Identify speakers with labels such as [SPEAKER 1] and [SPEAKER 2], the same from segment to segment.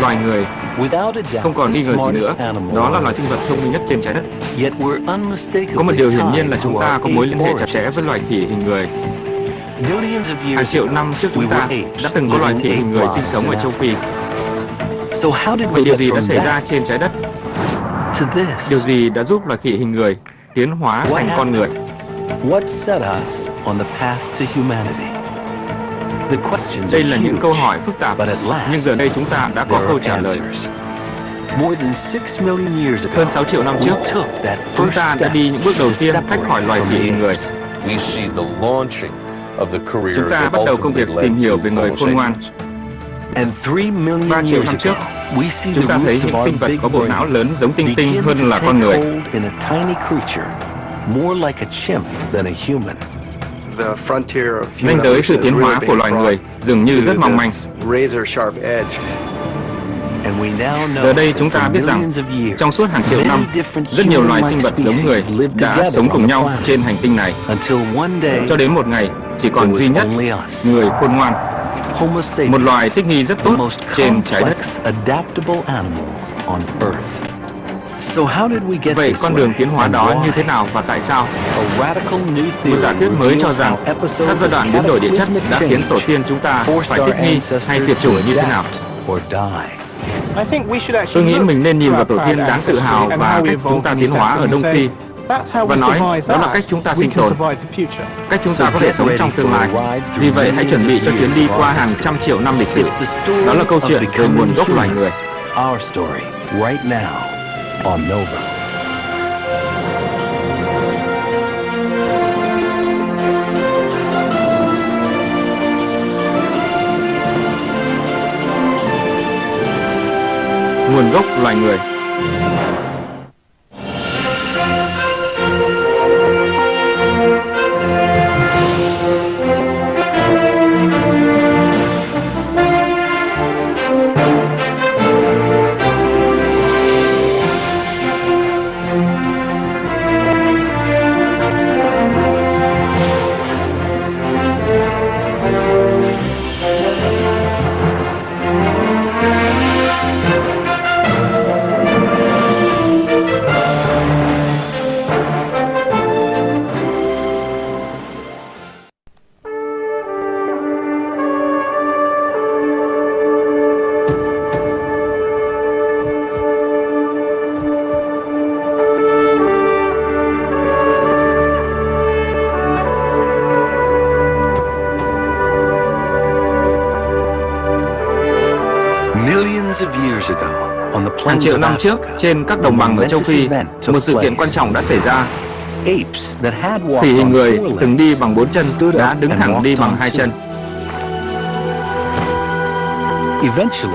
[SPEAKER 1] loài người. Không còn nghi ngờ gì nữa, đó là loài sinh vật thông minh nhất trên trái đất. Có một điều hiển nhiên là chúng ta có mối liên hệ chặt chẽ với loài khỉ hình người. Hàng triệu năm trước chúng ta đã từng có loài khỉ hình người sinh sống ở châu Phi. Vậy điều gì đã xảy ra trên trái đất? Điều gì đã giúp loài khỉ hình người tiến hóa thành con người? Đây là những câu hỏi phức tạp, nhưng giờ đây chúng ta đã có câu trả lời. Hơn 6 triệu năm trước, chúng ta đã đi những bước đầu tiên tách khỏi loài khỉ hình người. Chúng ta bắt đầu công việc tìm hiểu về người khôn ngoan. 3 triệu năm trước, chúng ta thấy những sinh vật có bộ não lớn giống tinh tinh hơn là con người. Ranh giới sự tiến hóa của loài người dường như rất mong manh. Giờ đây chúng ta biết rằng trong suốt hàng triệu năm, rất nhiều loài sinh vật giống người đã sống cùng nhau trên hành tinh này, cho đến một ngày chỉ còn duy nhất người khôn ngoan, một loài thích nghi rất tốt trên trái đất. Vậy con đường tiến hóa đó như thế nào và tại sao? Một giả thuyết mới cho rằng các giai đoạn biến đổi địa chất đã khiến tổ tiên chúng ta phải thích nghi hay tuyệt chủng như thế nào. Tôi nghĩ mình nên nhìn vào tổ tiên đáng tự hào và cách chúng ta tiến hóa ở Đông Phi và nói đó là cách chúng ta sinh tồn, cách chúng ta có thể sống trong tương lai. Vì vậy hãy chuẩn bị cho chuyến đi qua hàng trăm triệu năm lịch sử. Đó là câu chuyện về nguồn gốc loài người. Nguồn gốc loài người. Hàng triệu năm trước, trên các đồng bằng ở châu Phi, một sự kiện quan trọng đã xảy ra. Khỉ hình người từng đi bằng 4 chân đã đứng thẳng đi bằng 2 chân.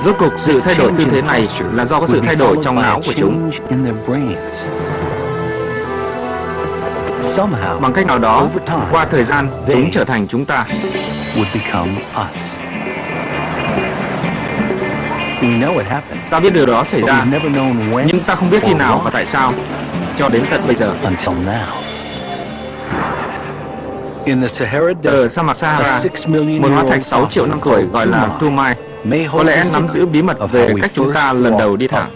[SPEAKER 1] Rốt cục, sự thay đổi tư thế này là do có sự thay đổi trong não của chúng. Bằng cách nào đó, qua thời gian, chúng trở thành chúng ta. Ta biết điều đó xảy ra, nhưng ta không biết khi nào và tại sao, cho đến tận bây giờ. Ở sa mạc Sahara, một hóa thạch 6 triệu năm tuổi gọi là Toumai có lẽ nắm giữ bí mật về cách chúng ta lần đầu đi thẳng.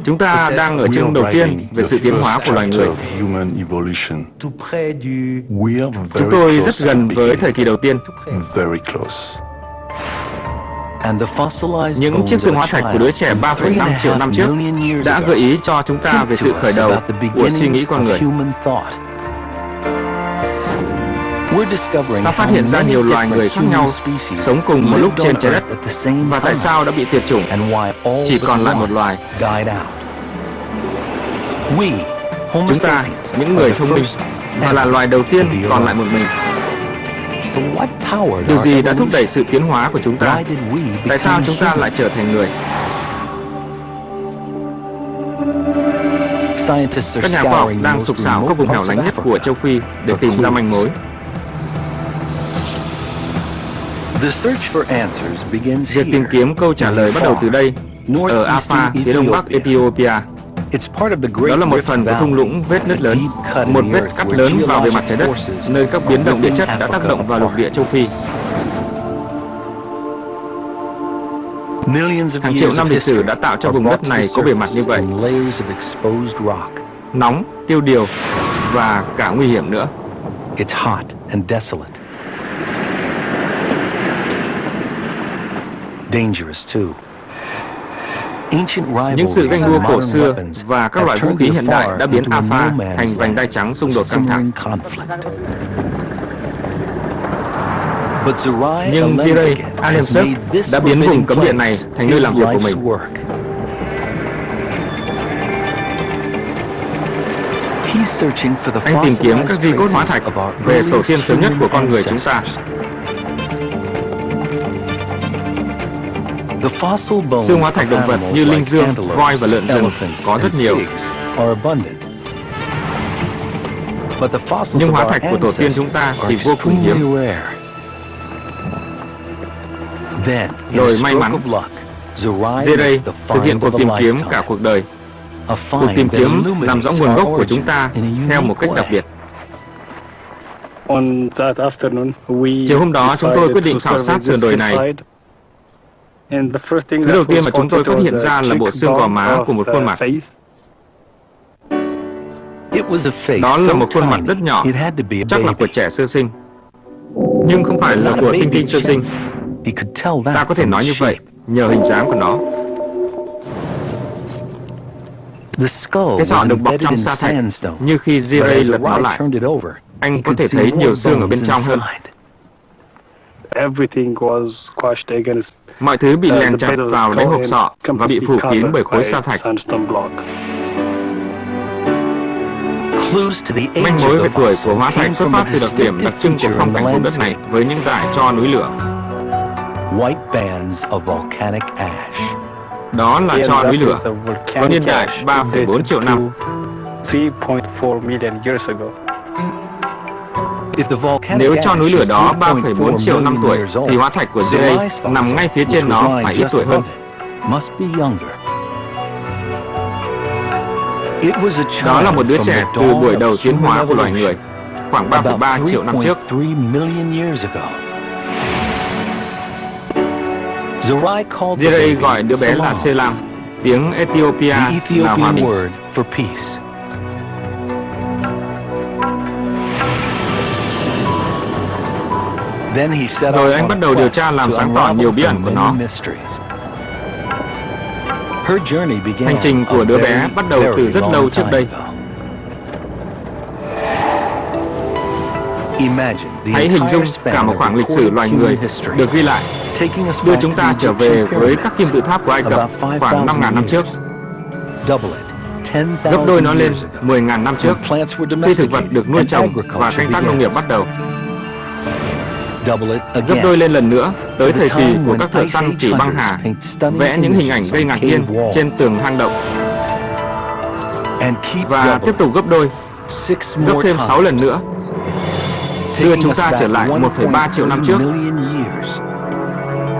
[SPEAKER 1] Chúng ta đang ở chương đầu tiên về sự tiến hóa của loài người. Chúng tôi rất gần với thời kỳ đầu tiên. Những chiếc xương hóa thạch của đứa trẻ 3,5 triệu năm trước đã gợi ý cho chúng ta về sự khởi đầu của suy nghĩ con người. Ta phát hiện ra nhiều loài người khác nhau sống cùng một lúc trên trái đất, và tại sao đã bị tuyệt chủng, chỉ còn lại một loài. Chúng ta, những người thông minh, và là loài đầu tiên còn lại một mình. Điều gì đã thúc đẩy sự tiến hóa của chúng ta? Tại sao chúng ta lại trở thành người? Các nhà khoa học đang sục sạo các vùng hẻo lánh nhất của châu Phi để tìm ra manh mối. Việc tìm kiếm câu trả lời bắt đầu từ đây, ở Afar, phía đông bắc Ethiopia. Đó là một phần của thung lũng vết nứt lớn, một vết cắt lớn vào bề mặt trái đất, nơi các biến động địa chất đã tác động vào lục địa châu Phi. Hàng triệu năm lịch sử đã tạo cho vùng đất này có bề mặt như vậy, nóng, tiêu điều và cả nguy hiểm nữa.
[SPEAKER 2] It's hot and desolate. Dangerous too.
[SPEAKER 1] Những sự ganh đua cổ xưa và các loại vũ khí hiện đại đã biến Alpha thành vành đai trắng xung đột căng thẳng. Nhưng Ziray Alemsuk đã biến vùng cấm địa này thành nơi làm việc của mình. Anh tìm kiếm các di cốt hóa thạch về tổ tiên sớm nhất của con người chúng ta. Xương hóa thạch động vật như linh dương, voi và lợn rừng có rất nhiều. Nhưng hóa thạch của tổ tiên chúng ta thì vô cùng hiếm. Rồi may mắn, Ziray thực hiện cuộc tìm kiếm cả cuộc đời. Cuộc tìm kiếm làm rõ nguồn gốc của chúng ta theo một cách đặc biệt. Chiều hôm đó, chúng tôi quyết định khảo sát sườn đồi này. Thứ đầu tiên mà chúng tôi phát hiện ra là bộ xương gò má của một khuôn mặt. Đó là một khuôn mặt rất nhỏ, chắc là của trẻ sơ sinh, nhưng không phải là của tinh tinh sơ sinh. Ta có thể nói như vậy nhờ hình dáng của nó. Cái sọ được bọc trong sa thạch, như khi Ziray lật nó lại, anh có thể thấy nhiều xương ở bên trong hơn. Mọi thứ bị lèn chặt vào đáy hộp sọ và bị phủ kín bởi khối sa thạch. Manh mối về tuổi của hóa thạch xuất phát từ đặc điểm đặc trưng của phong cảnh vùng đất này với những dải tro núi lửa. Đó là tro núi lửa, có niên đại 3,4 triệu năm. Nếu tro núi lửa đó 3,4 triệu năm tuổi, thì hóa thạch của Ziray nằm ngay phía trên nó phải ít tuổi hơn. Đó là một đứa trẻ từ buổi đầu tiến hóa của loài người, khoảng 3,3 triệu năm trước. Ziray gọi đứa bé là Selam, tiếng Ethiopia là hòa bình. Rồi anh bắt đầu điều tra làm sáng tỏ nhiều bí ẩn của nó. Hành trình của đứa bé bắt đầu từ rất lâu trước đây. Hãy hình dung cả một khoảng lịch sử loài người được ghi lại, đưa chúng ta trở về với các kim tự tháp của Ai Cập khoảng 5.000 năm trước. Gấp đôi nó lên 10.000 năm trước, khi thực vật được nuôi trồng và canh tác nông nghiệp bắt đầu. Gấp đôi lên lần nữa tới thời kỳ của các thợ săn chỉ băng hà, vẽ những hình ảnh gây ngạc nhiên trên tường hang động. Và tiếp tục gấp đôi, gấp thêm 6 lần nữa, đưa chúng ta trở lại 1,3 triệu năm trước,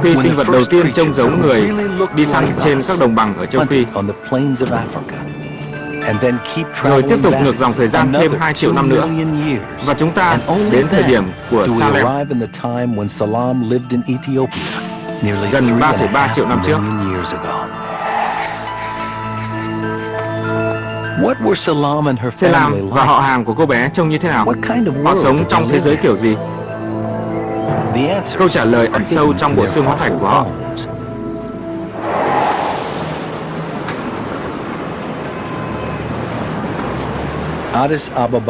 [SPEAKER 1] khi sinh vật đầu tiên trông giống người đi săn trên các đồng bằng ở châu Phi. Rồi tiếp tục ngược dòng thời gian thêm 2 triệu năm nữa, và chúng ta đến thời điểm của Salem, gần 3,3 triệu năm trước. Selam và họ hàng của cô bé trông như thế nào? Họ sống trong thế giới kiểu gì? Câu trả lời ẩn sâu trong bộ xương hóa thạch của họ.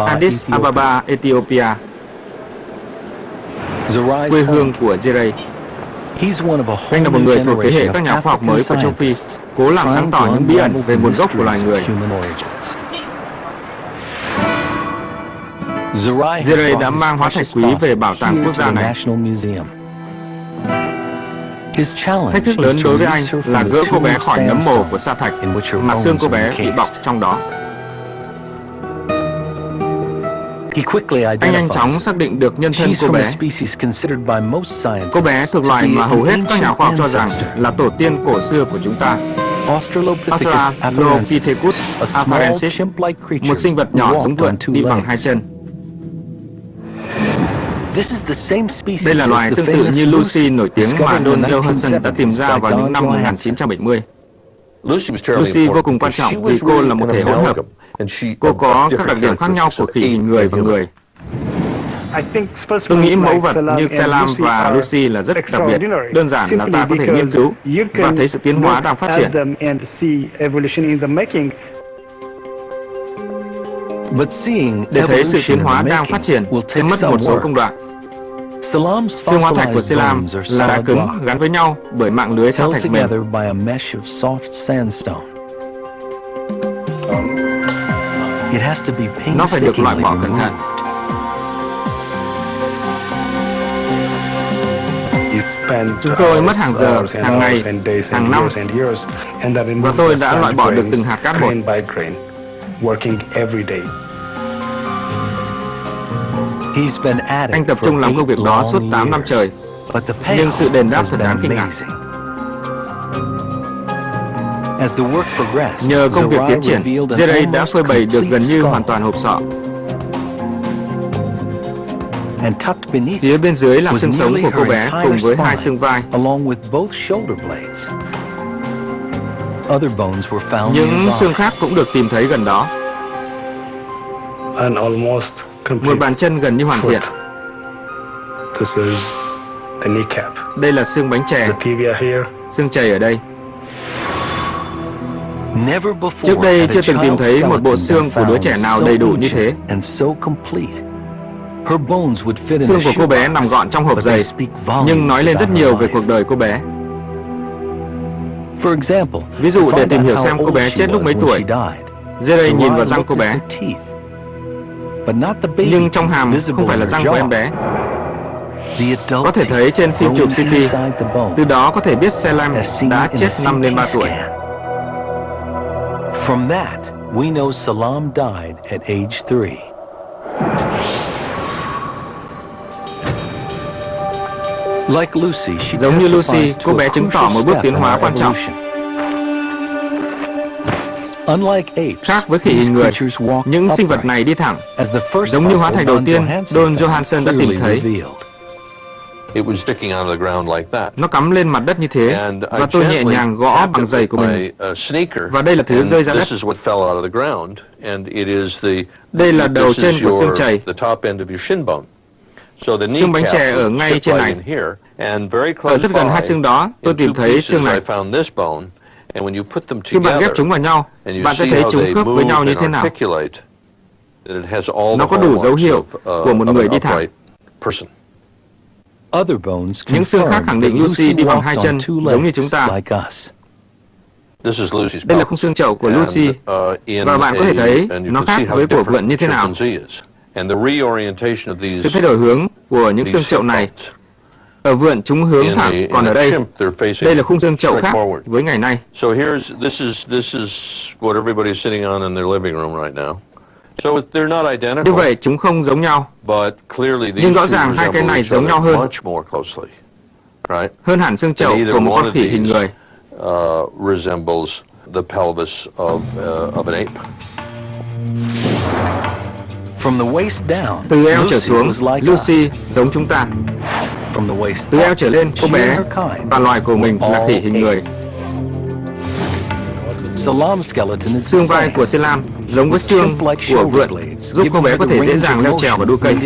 [SPEAKER 1] Addis Ababa, Ethiopia, quê hương của Ziray. Anh là một người thuộc thế hệ các nhà khoa học mới của châu Phi, cố làm sáng tỏ những bí ẩn về nguồn gốc của loài người. Ziray đã mang hóa thạch quý về bảo tàng quốc gia này. Thách thức lớn đối với anh là gỡ cô bé khỏi nấm mồ của sa thạch mà xương cô bé bị bọc trong đó. Anh nhanh chóng xác định được nhân thân cô bé. Cô bé thuộc loài mà hầu hết các nhà khoa học cho rằng là tổ tiên cổ xưa của chúng ta, Australopithecus afarensis, một sinh vật nhỏ giống vượn đi bằng hai chân. Đây là loài tương tự như Lucy nổi tiếng mà Don Johanson đã tìm ra vào những năm 1970. Lucy vô cùng quan trọng vì cô là một thể hỗn hợp. Cô có các đặc điểm khác nhau của khỉ hình người và người. Tôi nghĩ mẫu vật như Selam và Lucy là rất đặc biệt. Đơn giản là ta có thể nghiên cứu và thấy sự tiến hóa đang phát triển. Để thấy sự tiến hóa đang phát triển sẽ mất một số công đoạn. Xương hóa thạch của Selam là đá cứng gắn với nhau bởi mạng lưới sa thạch mềm. Nó phải được loại bỏ cẩn thận. Chúng tôi mất hàng giờ, hàng ngày, hàng năm, và tôi đã loại bỏ được từng hạt cát một. Anh tập trung làm công việc đó suốt 8 năm trời, nhưng sự đền đáp thật đáng kinh ngạc. Nhờ công việc tiến triển, Jerry đã phơi bày được gần như hoàn toàn hộp sọ. Phía bên dưới là xương sống của cô bé cùng với hai xương vai. Những xương khác cũng được tìm thấy gần đó. Một bàn chân gần như hoàn thiện. Đây là xương bánh chè. Xương chày ở đây. Trước đây chưa từng tìm thấy một bộ xương của đứa trẻ nào đầy đủ như thế. Xương của cô bé nằm gọn trong hộp giày, nhưng nói lên rất nhiều về cuộc đời cô bé. Ví dụ để tìm hiểu xem cô bé chết lúc mấy tuổi, Jerry nhìn vào răng cô bé. Nhưng trong hàm không phải là răng của em bé. Có thể thấy trên phim chụp CT, từ đó có thể biết Selam đã chết năm lên 3 tuổi.
[SPEAKER 2] From that, we know Salam died at age 3.
[SPEAKER 1] Giống như Lucy, cô bé chứng tỏ một bước tiến hóa quan trọng. Khác với khỉ hình người, những sinh vật này đi thẳng, giống như hóa thạch đầu tiên Don Johanson đã tìm thấy. Nó cắm lên mặt đất như thế, và tôi nhẹ nhàng gõ bằng giày của mình. Và đây là thứ rơi ra đất. Đây là đầu trên của xương chày. Xương bánh chè ở ngay trên này. Ở rất gần hai xương đó, tôi tìm thấy xương này. Khi bạn ghép chúng vào nhau, bạn sẽ thấy chúng khớp với nhau như thế nào. Nó có đủ dấu hiệu của một người đi thẳng. Những xương khác khẳng định Lucy đi bằng hai chân, giống như chúng ta. Đây là khung xương chậu của Lucy, và bạn có thể thấy nó khác với của vượn như thế nào. Sự thay đổi hướng của những xương chậu này, ở vượn chúng hướng thẳng, còn ở đây là khung xương chậu khác với ngày nay. Như vậy chúng không giống nhau, nhưng rõ ràng hai cái này giống nhau hơn hẳn xương chậu của một con khỉ hình người. Từ eo trở xuống, Lucy giống chúng ta. Từ eo trở lên, cô bé và loài của mình là khỉ hình người. Xương vai của Selam giống với xương của vượn, giúp cô bé có thể dễ dàng leo trèo và đu cây.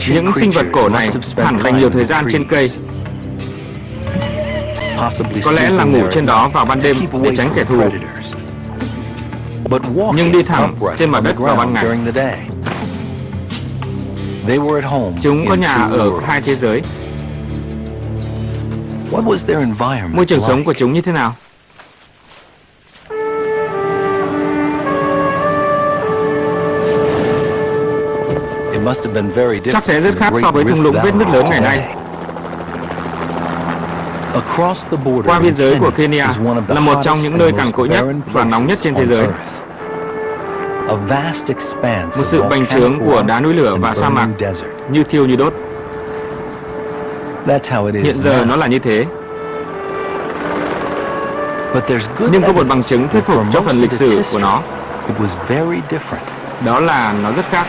[SPEAKER 1] Những sinh vật cổ này hẳn dành nhiều thời gian trên cây. Có lẽ là ngủ trên đó vào ban đêm để tránh kẻ thù, nhưng đi thẳng trên mặt đất vào ban ngày. Chúng có nhà ở hai thế giới. Môi trường sống của chúng như thế nào? Chắc sẽ rất khác so với thung lũng vết nứt lớn ngày nay. Qua biên giới của Kenya là một trong những nơi cằn cỗi nhất và nóng nhất trên thế giới. Một sự bành trướng của đá núi lửa và sa mạc, như thiêu như đốt. Hiện giờ nó là như thế. Nhưng có một bằng chứng thuyết phục cho phần lịch sử của nó.
[SPEAKER 2] It was very different.
[SPEAKER 1] Đó là nó rất khác.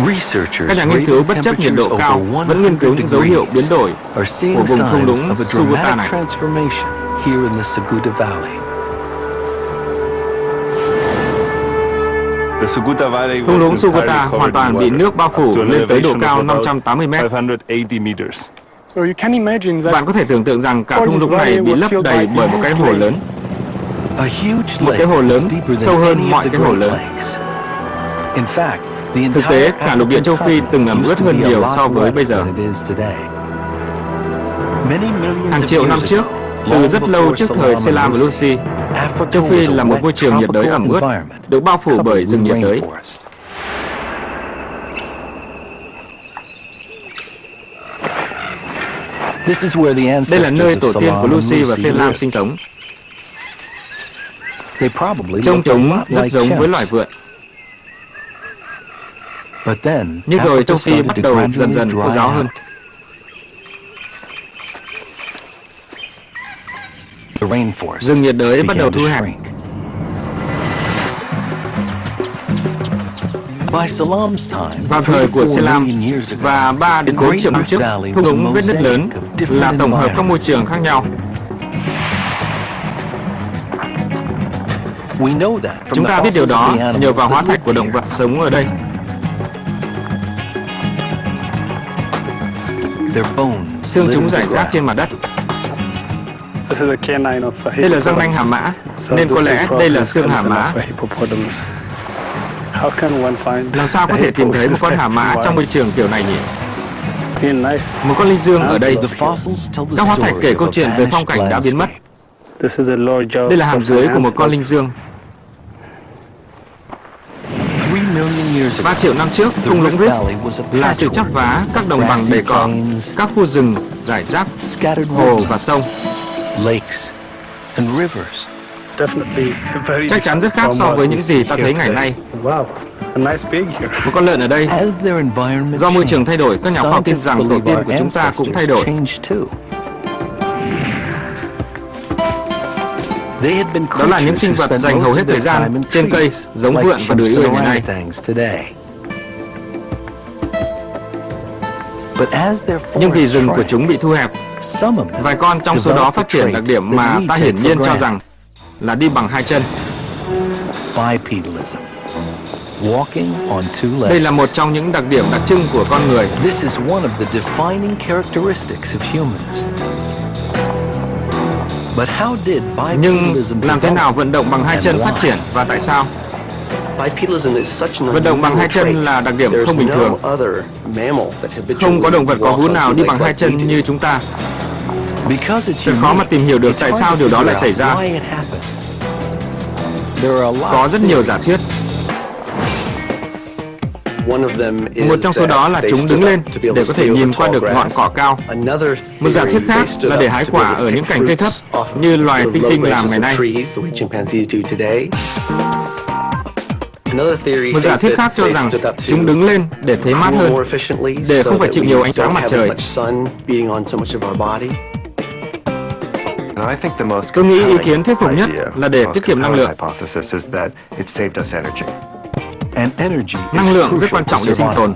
[SPEAKER 2] Researchers
[SPEAKER 1] Các nhà nghiên cứu bất chấp nhiệt độ cao vẫn nghiên cứu những dấu hiệu biến đổi của vùng thung lũng Sugata này.
[SPEAKER 2] Here in the Suguta Valley.
[SPEAKER 1] Thung lũng Sugata hoàn toàn bị nước bao phủ lên tới độ cao 580 mét. Bạn có thể tưởng tượng rằng cả thung lũng này bị lấp đầy bởi một cái hồ lớn. Một cái hồ lớn sâu hơn mọi cái hồ lớn. Thực tế, cả lục địa châu Phi từng ẩm ướt hơn nhiều so với bây giờ. Hàng triệu năm trước, từ rất lâu trước thời Selam và Lucy, châu Phi là một môi trường nhiệt đới ẩm ướt, được bao phủ bởi rừng nhiệt đới. Đây là nơi tổ tiên của Lucy và Selam sinh sống. Trông chúng rất giống với loài vượn. Nhưng rồi châu Phi bắt đầu dần dần khô ráo hơn. Rừng nhiệt đới bắt đầu thu hẹp. Vào thời của Selam và 3 đến 4 triệu năm trước, thung lũng vết nứt lớn là tổng hợp các môi trường khác nhau. Chúng ta biết điều đó nhờ vào hóa thạch của động vật sống ở đây. Xương chúng rải rác trên mặt đất. Đây là răng nanh hàm mã, nên có lẽ đây là xương hàm mã. Làm sao có thể tìm thấy một con hàm mã trong môi trường kiểu này nhỉ? Một con linh dương ở đây. Các hóa thạch kể câu chuyện về phong cảnh đã biến mất. Đây là hàm dưới của một con linh dương. 3 triệu năm trước, thung lũng Rift là sự chắp vá các đồng bằng đầy cỏ, các khu rừng rải rác, hồ và sông. Chắc chắn rất khác so với những gì ta thấy ngày nay. Một con lợn ở đây. Do môi trường thay đổi, các nhà khoa học tin rằng tổ tiên của chúng ta cũng thay đổi. Đó là những sinh vật dành hầu hết thời gian trên cây, giống vượn và đười ươi ngày nay. Nhưng vì rừng của chúng bị thu hẹp, vài con trong số đó phát triển đặc điểm mà ta hiển nhiên cho rằng là đi bằng hai chân. Đây là một trong những đặc điểm đặc trưng của con người. Nhưng làm thế nào vận động bằng hai chân phát triển và tại sao? Vận động bằng hai chân là đặc điểm không bình thường. Không có động vật có vú nào đi bằng hai chân như chúng ta. Thật khó mà tìm hiểu được tại sao điều đó lại xảy ra. Có rất nhiều giả thuyết. Một trong số đó là chúng đứng lên để có thể nhìn qua được ngọn cỏ cao. Một giả thuyết khác là để hái quả ở những cành cây thấp như loài tinh tinh làm ngày nay. Một giả thuyết khác cho rằng chúng đứng lên để thấy mát hơn, để không phải chịu nhiều ánh sáng mặt trời. Tôi nghĩ ý kiến thuyết phục nhất là để tiết kiệm năng lượng. Năng lượng rất quan trọng để sinh tồn.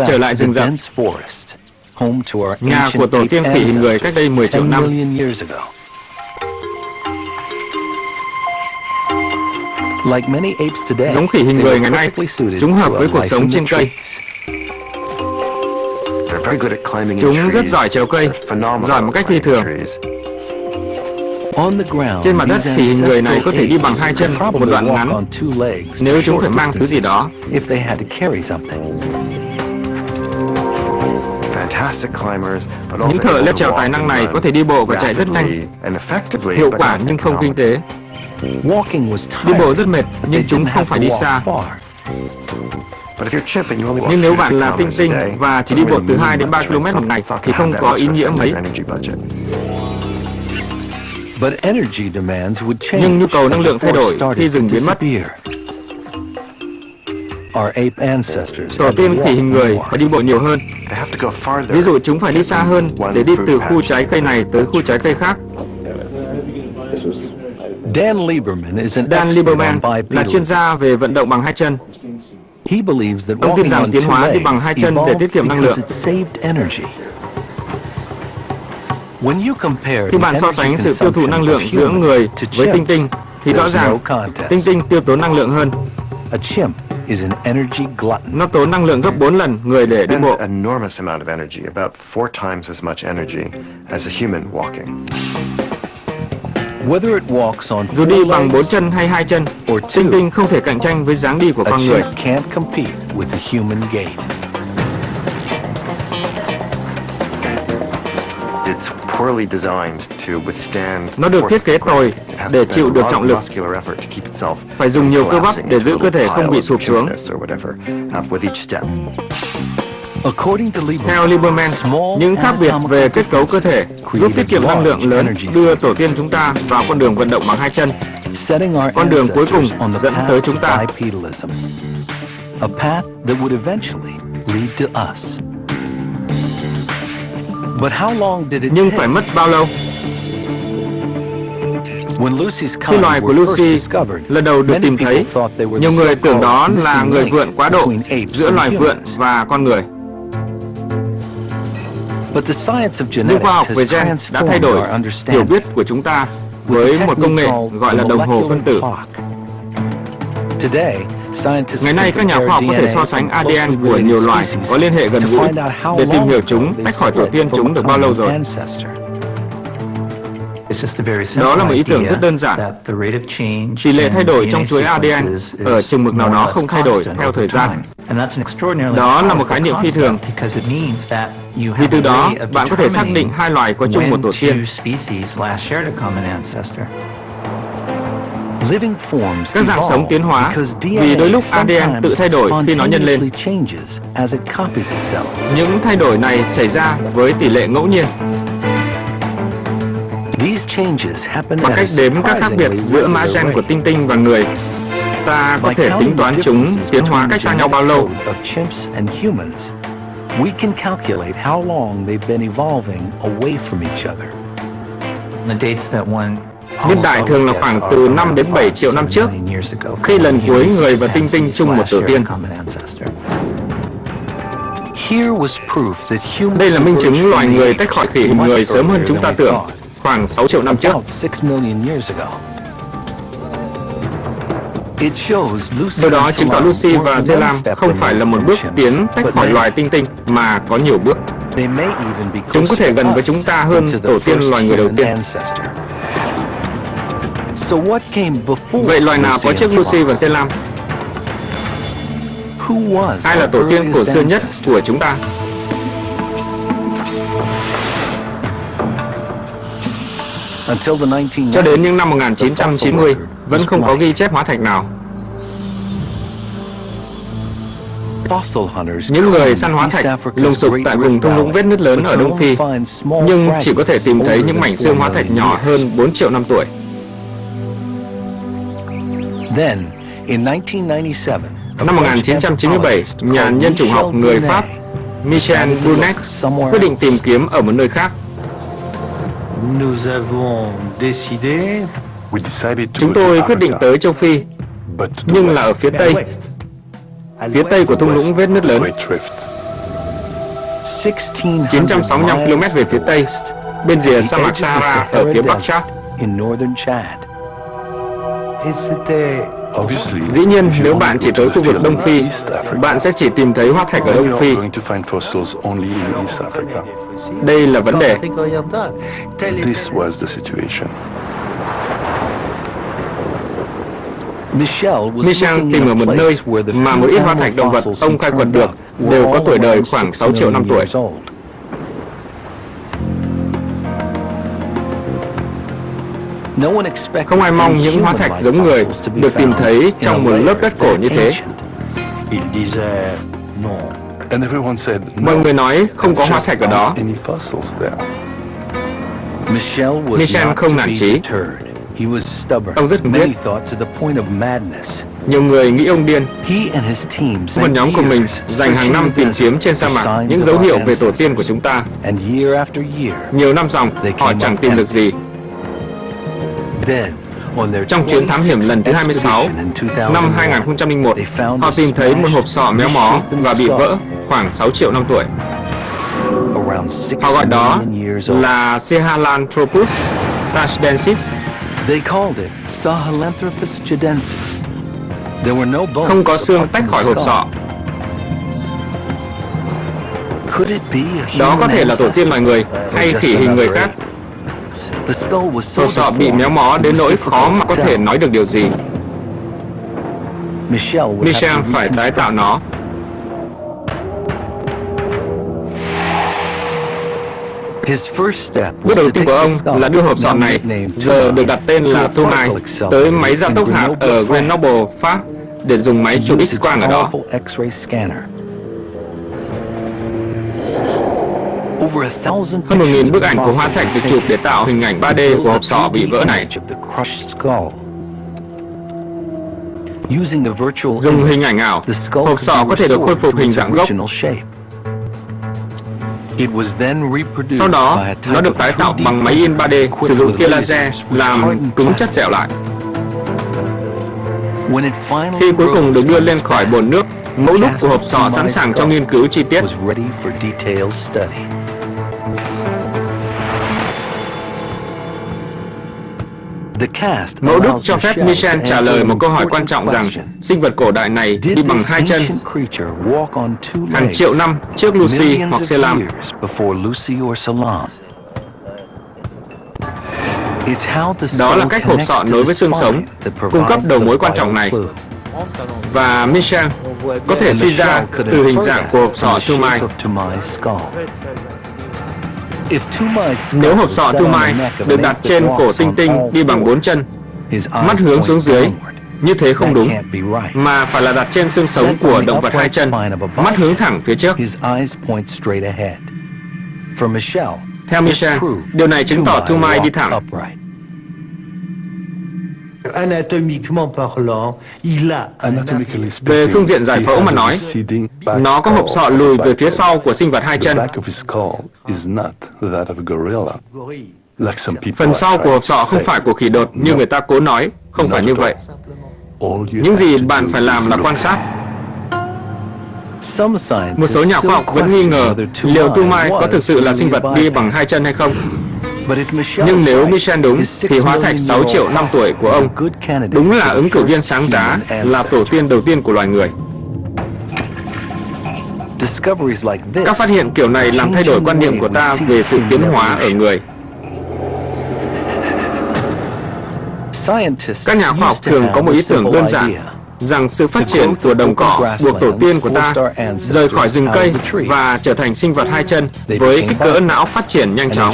[SPEAKER 1] Trở lại rừng rậm, nhà của tổ tiên khỉ hình người cách đây 10 triệu năm. Giống khỉ hình người ngày nay, chúng hợp với cuộc sống trên cây. Chúng rất giỏi trèo cây, giỏi một cách phi thường. Trên mặt đất thì hình người này có thể đi bằng hai chân một đoạn ngắn nếu chúng phải mang thứ gì đó. Những thợ leo trèo tài năng này có thể đi bộ và chạy rất nhanh, hiệu quả nhưng không kinh tế. Đi bộ rất mệt nhưng chúng không phải đi xa. Nhưng nếu bạn là tinh tinh và chỉ đi bộ từ 2 đến 3 km một ngày thì không có ý nghĩa mấy. Nhưng nhu cầu năng lượng thay đổi khi rừng biến mất.
[SPEAKER 2] our ape ancestors
[SPEAKER 1] Tổ
[SPEAKER 2] had to
[SPEAKER 1] tiên khỉ
[SPEAKER 2] walk
[SPEAKER 1] hình người
[SPEAKER 2] more.
[SPEAKER 1] phải đi bộ nhiều hơn.
[SPEAKER 3] They have to go farther.
[SPEAKER 1] Ví dụ chúng phải đi xa hơn để đi từ khu trái cây này tới khu trái cây khác.
[SPEAKER 2] Dan Lieberman is an
[SPEAKER 1] Dan
[SPEAKER 2] expert
[SPEAKER 1] Lieberman
[SPEAKER 2] on
[SPEAKER 1] là chuyên
[SPEAKER 2] bipedalism.
[SPEAKER 1] gia về vận động bằng hai chân.
[SPEAKER 2] He believes that
[SPEAKER 1] Ông tin
[SPEAKER 2] walking
[SPEAKER 1] rằng
[SPEAKER 2] on
[SPEAKER 1] tiến
[SPEAKER 2] two
[SPEAKER 1] hóa đi bằng hai
[SPEAKER 2] legs
[SPEAKER 1] chân để
[SPEAKER 2] evolved
[SPEAKER 1] tiết kiệm năng
[SPEAKER 2] because
[SPEAKER 1] lượng.
[SPEAKER 2] it saved energy. When you compare
[SPEAKER 1] Khi
[SPEAKER 2] the
[SPEAKER 1] bạn so
[SPEAKER 2] energy
[SPEAKER 1] sánh sự tiêu thụ năng lượng
[SPEAKER 2] consumption
[SPEAKER 1] giữa
[SPEAKER 2] of
[SPEAKER 1] người
[SPEAKER 2] humans to
[SPEAKER 1] với tinh
[SPEAKER 2] chimps,
[SPEAKER 1] tinh thì rõ
[SPEAKER 2] there's
[SPEAKER 1] ràng
[SPEAKER 2] no contest.
[SPEAKER 1] tinh tinh tiêu tốn năng lượng hơn.
[SPEAKER 2] A chimp is an energy glutton.
[SPEAKER 1] Nó tốn năng lượng gấp 4 lần người để đi
[SPEAKER 3] Spends
[SPEAKER 1] bộ.
[SPEAKER 3] an enormous amount of energy, about 4 times as much energy as a human walking.
[SPEAKER 2] Whether it walks on
[SPEAKER 1] Dù đi
[SPEAKER 2] four
[SPEAKER 1] bằng 4
[SPEAKER 2] legs
[SPEAKER 1] chân hay 2 chân,
[SPEAKER 2] or
[SPEAKER 1] tinh
[SPEAKER 2] two,
[SPEAKER 1] tinh không thể cạnh tranh với dáng đi của
[SPEAKER 2] a
[SPEAKER 1] con người.
[SPEAKER 2] chimp can't compete with the human gait.
[SPEAKER 3] It's poorly designed to withstand
[SPEAKER 1] Nó được thiết kế tồi
[SPEAKER 3] It has
[SPEAKER 1] để
[SPEAKER 3] to
[SPEAKER 1] chịu
[SPEAKER 3] spend
[SPEAKER 1] được
[SPEAKER 3] a lot
[SPEAKER 1] trọng
[SPEAKER 3] of
[SPEAKER 1] lực.
[SPEAKER 3] muscular effort to keep itself
[SPEAKER 1] Phải dùng nhiều cơ bắp
[SPEAKER 3] collapsing
[SPEAKER 1] để
[SPEAKER 3] into
[SPEAKER 1] giữ
[SPEAKER 3] a
[SPEAKER 1] cơ thể
[SPEAKER 3] little
[SPEAKER 1] không bị
[SPEAKER 3] pile
[SPEAKER 1] sụp
[SPEAKER 3] of
[SPEAKER 1] xuống.
[SPEAKER 3] chimpness or whatever, with each step.
[SPEAKER 2] According to Lieberman,
[SPEAKER 1] Theo Lieberman,
[SPEAKER 2] small
[SPEAKER 1] những khác biệt
[SPEAKER 2] anatomical
[SPEAKER 1] về kết cấu cơ thể giúp tiết kiệm năng lượng lớn đưa tổ tiên chúng ta vào con đường vận động bằng hai chân.
[SPEAKER 2] setting our
[SPEAKER 1] Con đường cuối cùng
[SPEAKER 2] ancestors on the
[SPEAKER 1] dẫn
[SPEAKER 2] path
[SPEAKER 1] tới chúng ta.
[SPEAKER 2] to bipedalism, a path that would eventually lead to us. But how long did it
[SPEAKER 1] Nhưng
[SPEAKER 2] take?
[SPEAKER 1] phải mất bao lâu?
[SPEAKER 2] When Lucy's
[SPEAKER 1] Khi
[SPEAKER 2] kind
[SPEAKER 1] loài của
[SPEAKER 2] were first
[SPEAKER 1] Lucy
[SPEAKER 2] discovered,
[SPEAKER 1] lần đầu được
[SPEAKER 2] many
[SPEAKER 1] tìm
[SPEAKER 2] people
[SPEAKER 1] thấy,
[SPEAKER 2] thought they were
[SPEAKER 1] nhiều
[SPEAKER 2] the
[SPEAKER 1] người tưởng đó
[SPEAKER 2] so-called
[SPEAKER 1] là
[SPEAKER 2] missing
[SPEAKER 1] người
[SPEAKER 2] link
[SPEAKER 1] vượn quá độ
[SPEAKER 2] between apes
[SPEAKER 1] giữa
[SPEAKER 2] and
[SPEAKER 1] loài vượn
[SPEAKER 2] humans.
[SPEAKER 1] và con người.
[SPEAKER 2] But the science of
[SPEAKER 1] Nhưng
[SPEAKER 2] genetics
[SPEAKER 1] khoa học
[SPEAKER 2] has
[SPEAKER 1] về gen đã thay
[SPEAKER 2] transformed
[SPEAKER 1] đổi
[SPEAKER 2] our
[SPEAKER 1] hiểu
[SPEAKER 2] understanding
[SPEAKER 1] biết của chúng ta
[SPEAKER 2] with
[SPEAKER 1] với
[SPEAKER 2] a
[SPEAKER 1] một công nghệ
[SPEAKER 2] technique
[SPEAKER 1] gọi là
[SPEAKER 2] called
[SPEAKER 1] đồng hồ phân tử.
[SPEAKER 2] molecular clock. Today, scientists
[SPEAKER 1] Ngày nay,
[SPEAKER 2] can
[SPEAKER 1] các nhà
[SPEAKER 2] compare
[SPEAKER 1] khoa học có thể
[SPEAKER 2] DNA
[SPEAKER 1] so sánh
[SPEAKER 2] from closely
[SPEAKER 1] ADN của
[SPEAKER 2] related
[SPEAKER 1] nhiều loài
[SPEAKER 2] species
[SPEAKER 1] có liên hệ gần
[SPEAKER 2] to
[SPEAKER 1] gũi
[SPEAKER 2] find out how
[SPEAKER 1] để tìm
[SPEAKER 2] long
[SPEAKER 1] hiểu
[SPEAKER 2] ago
[SPEAKER 1] chúng
[SPEAKER 2] they
[SPEAKER 1] tách khỏi tổ
[SPEAKER 2] split
[SPEAKER 1] tiên
[SPEAKER 2] from
[SPEAKER 1] chúng
[SPEAKER 2] a
[SPEAKER 1] được bao lâu
[SPEAKER 2] common
[SPEAKER 1] rồi.
[SPEAKER 2] ancestor.
[SPEAKER 1] Đó là một ý tưởng rất đơn giản. Tỷ lệ thay đổi trong chuỗi ADN ở chừng mực nào đó không thay đổi theo thời gian. Đó là một khái niệm phi thường. Vì từ đó, bạn có thể xác định hai loài có chung một tổ tiên.
[SPEAKER 2] Living forms
[SPEAKER 1] Các dạng sống tiến hóa
[SPEAKER 2] because
[SPEAKER 1] vì đôi lúc ADN tự thay đổi khi nó nhân lên.
[SPEAKER 2] spontaneously changes as it copies itself.
[SPEAKER 1] Những thay đổi này xảy ra với tỷ lệ ngẫu nhiên.
[SPEAKER 2] These changes happen
[SPEAKER 1] Bằng
[SPEAKER 2] at a
[SPEAKER 1] cách đếm các khác biệt
[SPEAKER 2] surprisingly
[SPEAKER 1] giữa mã
[SPEAKER 2] regular
[SPEAKER 1] gen của
[SPEAKER 2] rate.
[SPEAKER 1] tinh tinh và người, ta có
[SPEAKER 2] By
[SPEAKER 1] thể
[SPEAKER 2] counting
[SPEAKER 1] tính toán
[SPEAKER 2] the
[SPEAKER 1] chúng
[SPEAKER 2] differences
[SPEAKER 1] tiến hóa
[SPEAKER 2] between
[SPEAKER 1] cách
[SPEAKER 2] the
[SPEAKER 1] xa nhau bao
[SPEAKER 2] genetic
[SPEAKER 1] lâu.
[SPEAKER 2] code of chimps and humans, we can calculate how long they've been evolving away from each other.
[SPEAKER 1] Niên đại thường là khoảng từ 5 đến 7 triệu năm trước, khi lần cuối người và tinh tinh chung một tổ tiên.
[SPEAKER 2] Here was proof that humans
[SPEAKER 1] Đây là minh chứng
[SPEAKER 2] emerged
[SPEAKER 1] loài
[SPEAKER 2] from the
[SPEAKER 1] người
[SPEAKER 2] apes
[SPEAKER 1] tách khỏi khỉ hình
[SPEAKER 2] much
[SPEAKER 1] người sớm hơn
[SPEAKER 2] earlier
[SPEAKER 1] chúng ta
[SPEAKER 2] than we
[SPEAKER 1] tưởng,
[SPEAKER 2] thought,
[SPEAKER 1] khoảng 6 triệu năm trước.
[SPEAKER 2] about 6 million years ago. It shows Lucy
[SPEAKER 1] Điều đó
[SPEAKER 2] and
[SPEAKER 1] chứng tỏ
[SPEAKER 2] Salam
[SPEAKER 1] Lucy
[SPEAKER 2] weren't
[SPEAKER 1] và
[SPEAKER 2] one
[SPEAKER 1] Selam
[SPEAKER 2] step
[SPEAKER 1] không phải là một
[SPEAKER 2] removed
[SPEAKER 1] bước
[SPEAKER 2] from
[SPEAKER 1] tiến
[SPEAKER 2] chimps,
[SPEAKER 1] tách
[SPEAKER 2] but
[SPEAKER 1] khỏi
[SPEAKER 2] many.
[SPEAKER 1] loài tinh tinh mà có nhiều bước.
[SPEAKER 2] They may even be
[SPEAKER 1] Chúng có thể
[SPEAKER 2] closer
[SPEAKER 1] gần
[SPEAKER 2] to
[SPEAKER 1] với
[SPEAKER 2] us
[SPEAKER 1] chúng ta
[SPEAKER 2] than
[SPEAKER 1] hơn
[SPEAKER 2] to the
[SPEAKER 1] tổ tiên
[SPEAKER 2] first
[SPEAKER 1] loài người đầu
[SPEAKER 2] human
[SPEAKER 1] tiên.
[SPEAKER 2] ancestor. So what came before
[SPEAKER 1] Vậy loài nào có
[SPEAKER 2] Lucy
[SPEAKER 1] trước
[SPEAKER 2] and
[SPEAKER 1] Lucy
[SPEAKER 2] Salam?
[SPEAKER 1] và Selam?
[SPEAKER 2] Who was
[SPEAKER 1] Ai là
[SPEAKER 2] our
[SPEAKER 1] tổ tiên cổ
[SPEAKER 2] earliest
[SPEAKER 1] xưa nhất
[SPEAKER 2] ancestor?
[SPEAKER 1] của chúng ta?
[SPEAKER 2] Until the 1990s,
[SPEAKER 1] Cho đến những năm 1990, vẫn không có ghi chép hóa thạch nào.
[SPEAKER 2] fossil hunters
[SPEAKER 1] Những người
[SPEAKER 2] combed
[SPEAKER 1] săn hóa
[SPEAKER 2] East
[SPEAKER 1] thạch
[SPEAKER 2] Africa's
[SPEAKER 1] lùng sục
[SPEAKER 2] Great
[SPEAKER 1] tại
[SPEAKER 2] Rift
[SPEAKER 1] vùng thung lũng
[SPEAKER 2] Valley,
[SPEAKER 1] vết nứt lớn
[SPEAKER 2] but
[SPEAKER 1] ở
[SPEAKER 2] could
[SPEAKER 1] Đông Phi,
[SPEAKER 2] only find small
[SPEAKER 1] nhưng chỉ có thể
[SPEAKER 2] fragments
[SPEAKER 1] tìm thấy
[SPEAKER 2] older
[SPEAKER 1] những
[SPEAKER 2] than
[SPEAKER 1] mảnh xương
[SPEAKER 2] 4
[SPEAKER 1] hóa thạch
[SPEAKER 2] million
[SPEAKER 1] nhỏ
[SPEAKER 2] years.
[SPEAKER 1] hơn 4 triệu năm tuổi.
[SPEAKER 2] Then, in 1997, a
[SPEAKER 1] Năm
[SPEAKER 2] French
[SPEAKER 1] 1997,
[SPEAKER 2] anthropologist
[SPEAKER 1] nhà
[SPEAKER 2] called
[SPEAKER 1] nhân chủng học
[SPEAKER 2] Michel
[SPEAKER 1] người
[SPEAKER 2] Brunet
[SPEAKER 1] Pháp Michel
[SPEAKER 2] decided to
[SPEAKER 1] Brunet
[SPEAKER 2] look somewhere
[SPEAKER 1] quyết định
[SPEAKER 2] else.
[SPEAKER 1] tìm kiếm ở một nơi khác.
[SPEAKER 4] Nous avons décidé
[SPEAKER 1] Chúng tôi quyết định tới châu Phi, nhưng là ở phía Tây, phía Tây của thung lũng vết nứt lớn, 965 km về phía Tây, bên rìa sa mạc Sahara ở phía Bắc Chad.
[SPEAKER 2] in northern Chad.
[SPEAKER 4] et c'était
[SPEAKER 1] Dĩ nhiên, nếu bạn chỉ tới khu vực Đông Phi, bạn sẽ chỉ tìm thấy hóa thạch ở Đông Phi. Đây là vấn đề.
[SPEAKER 4] l'Afrique orientale. Tel était
[SPEAKER 5] This was the situation.
[SPEAKER 2] Michel was
[SPEAKER 1] Michel
[SPEAKER 2] looking
[SPEAKER 1] tìm
[SPEAKER 2] in
[SPEAKER 1] ở
[SPEAKER 2] a
[SPEAKER 1] một
[SPEAKER 2] place
[SPEAKER 1] nơi
[SPEAKER 2] where the
[SPEAKER 1] mà một
[SPEAKER 2] few
[SPEAKER 1] ít hóa
[SPEAKER 2] animal
[SPEAKER 1] thạch động vật
[SPEAKER 2] fossils
[SPEAKER 1] ông
[SPEAKER 2] he
[SPEAKER 1] khai quật
[SPEAKER 2] turned
[SPEAKER 1] được
[SPEAKER 2] up were
[SPEAKER 1] đều có
[SPEAKER 2] all
[SPEAKER 1] tuổi đời
[SPEAKER 2] around
[SPEAKER 1] khoảng
[SPEAKER 2] 6
[SPEAKER 1] 6 triệu năm
[SPEAKER 2] million
[SPEAKER 1] tuổi.
[SPEAKER 2] years old. No one expected
[SPEAKER 1] Không ai mong
[SPEAKER 2] any
[SPEAKER 1] những hóa thạch
[SPEAKER 2] human-like
[SPEAKER 1] giống người
[SPEAKER 2] fossils to be
[SPEAKER 1] được tìm
[SPEAKER 2] found
[SPEAKER 1] thấy
[SPEAKER 2] in a
[SPEAKER 1] trong một lớp
[SPEAKER 2] layer
[SPEAKER 1] đất cổ
[SPEAKER 2] that
[SPEAKER 1] như thế.
[SPEAKER 2] ancient.
[SPEAKER 4] il disait non.
[SPEAKER 5] And everyone said,
[SPEAKER 1] Mọi người nói không có hóa
[SPEAKER 5] just
[SPEAKER 1] thạch ở đó.
[SPEAKER 5] aren't any fossils there.
[SPEAKER 2] Michel was
[SPEAKER 1] Michel
[SPEAKER 2] not
[SPEAKER 1] không
[SPEAKER 2] to
[SPEAKER 1] nản
[SPEAKER 2] be
[SPEAKER 1] chí.
[SPEAKER 2] deterred. He was stubborn.
[SPEAKER 1] Ông rất kiên
[SPEAKER 2] Many
[SPEAKER 1] quyết.
[SPEAKER 2] thought to the point of madness.
[SPEAKER 1] Nhiều người nghĩ ông điên.
[SPEAKER 2] He and his team
[SPEAKER 1] Một
[SPEAKER 2] spent
[SPEAKER 1] nhóm của mình
[SPEAKER 2] years
[SPEAKER 1] dành hàng năm
[SPEAKER 2] searching
[SPEAKER 1] tìm
[SPEAKER 2] the
[SPEAKER 1] kiếm
[SPEAKER 2] desert
[SPEAKER 1] trên sa
[SPEAKER 2] for
[SPEAKER 1] mạc
[SPEAKER 2] signs
[SPEAKER 1] những
[SPEAKER 2] of
[SPEAKER 1] dấu
[SPEAKER 2] our
[SPEAKER 1] hiệu về tổ tiên của
[SPEAKER 2] ancestors.
[SPEAKER 1] chúng ta.
[SPEAKER 2] And year after year,
[SPEAKER 1] Nhiều năm dòng, họ chẳng tìm được gì.
[SPEAKER 2] then, on their
[SPEAKER 1] Trong chuyến thám hiểm lần thứ 26, năm 2001, họ tìm thấy một hộp sọ méo mó và bị vỡ khoảng 6 triệu năm tuổi. Họ gọi đó là Sahelanthropus tashensis.
[SPEAKER 2] They called it Sahelanthropus judensis. There were no bones.
[SPEAKER 1] Không có xương tách khỏi hộp sọ.
[SPEAKER 2] Could it be a
[SPEAKER 1] Đó có
[SPEAKER 2] human
[SPEAKER 1] thể là tổ tiên loài người hay khỉ hình người khác.
[SPEAKER 2] The skull was so
[SPEAKER 1] Hộp sọ bị méo mó đến nỗi khó mà có thể nói được điều gì. Michel phải tái tạo nó. Bước đầu tiên của ông là đưa hộp sọ này, giờ được đặt tên là Thumai, tới máy gia tốc hạt ở Grenoble, Pháp, để dùng máy chụp X-quang ở đó. Hơn 1.000 bức ảnh của hóa thạch được chụp để tạo hình ảnh 3D của hộp sọ bị vỡ này. Dùng hình ảnh ảo, hộp sọ có thể được khôi phục hình dạng gốc. Sau đó, nó được tái tạo bằng máy in 3D sử dụng tia laser làm cứng chất dẻo lại. Khi cuối cùng được đưa lên khỏi bồn nước, mẫu đúc của hộp sọ sẵn sàng cho nghiên cứu chi tiết. Mẫu đúc cho phép Michel trả lời một câu hỏi quan trọng rằng sinh vật cổ đại này đi bằng hai chân hàng triệu năm trước Lucy hoặc Selam. Đó là cách hộp sọ nối với xương sống, cung cấp đầu mối quan trọng này. Và Michel có thể suy ra từ hình dạng của hộp sọ Thumai. Nếu hộp sọ Thumai được đặt trên cổ Tinh Tinh đi bằng 4 chân, mắt hướng xuống dưới, như thế không đúng, mà phải là đặt trên xương sống của động vật hai chân, mắt hướng thẳng phía trước. Theo Michel, điều này chứng tỏ Thumai đi thẳng. Về phương diện giải phẫu mà nói, nó có hộp sọ lùi về phía sau của sinh vật hai chân. Phần sau của hộp sọ không phải của khỉ đột như người ta cố nói, không phải như vậy. Những gì bạn phải làm là quan sát. Một số nhà khoa học vẫn nghi ngờ liệu Thumai có thực sự là sinh vật đi bằng hai chân hay không. Nhưng nếu Michel đúng, thì hóa thạch 6 triệu năm tuổi của ông đúng là ứng cử viên sáng giá, là tổ tiên đầu tiên của loài người. Các phát hiện kiểu này làm thay đổi quan niệm của ta về sự tiến hóa ở người. Các nhà khoa học thường có một ý tưởng đơn giản rằng sự phát triển của đồng cỏ buộc tổ tiên của ta rời khỏi rừng cây và trở thành sinh vật hai chân với kích cỡ não phát triển nhanh chóng.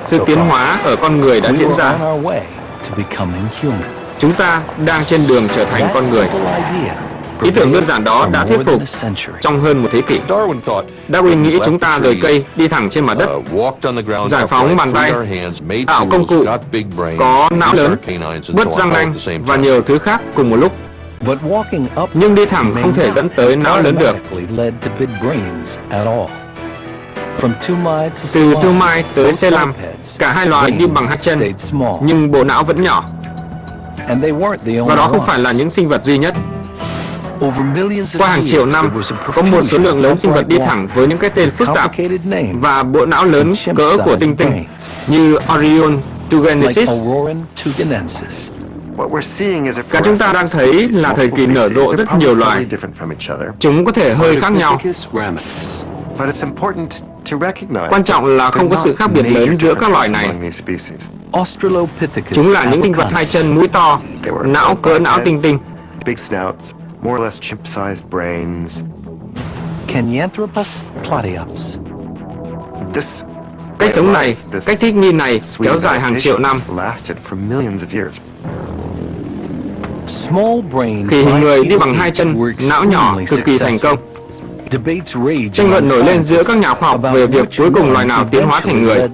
[SPEAKER 1] Sự tiến hóa ở con người đã diễn ra. Chúng ta đang trên đường trở thành con người. Ý tưởng đơn giản đó đã thuyết phục trong hơn một thế kỷ. Darwin nghĩ chúng ta rời cây đi thẳng trên mặt đất, giải phóng bàn tay, tạo công cụ, có não lớn, bớt răng nanh và nhiều thứ khác cùng một lúc. Nhưng đi thẳng không thể dẫn tới não lớn được. Từ Thumai tới Selam, cả hai loài đi bằng hai chân, nhưng bộ não vẫn nhỏ. Và đó không phải là những sinh vật duy nhất. Qua hàng triệu năm, có một số lượng lớn sinh vật đi thẳng với những cái tên phức tạp và bộ não lớn cỡ của Tinh Tinh, như Orion tugenensis. Cả chúng ta đang thấy là thời kỳ nở rộ rất nhiều loài. Chúng có thể hơi khác nhau. Quan trọng là không có sự khác biệt lớn giữa các loài này. Chúng là những sinh vật hai chân mũi to, não cỡ não Tinh Tinh.
[SPEAKER 3] More or less chimp-sized brains.
[SPEAKER 2] Kenyanthropus platypus.
[SPEAKER 1] Cách sống này, cách thích nghi này kéo dài hàng triệu năm. Khỉ hình người đi bằng hai chân, não nhỏ cực kỳ thành công. Tranh luận nổi lên giữa các nhà khoa học về việc cuối cùng loài nào tiến hóa thành người.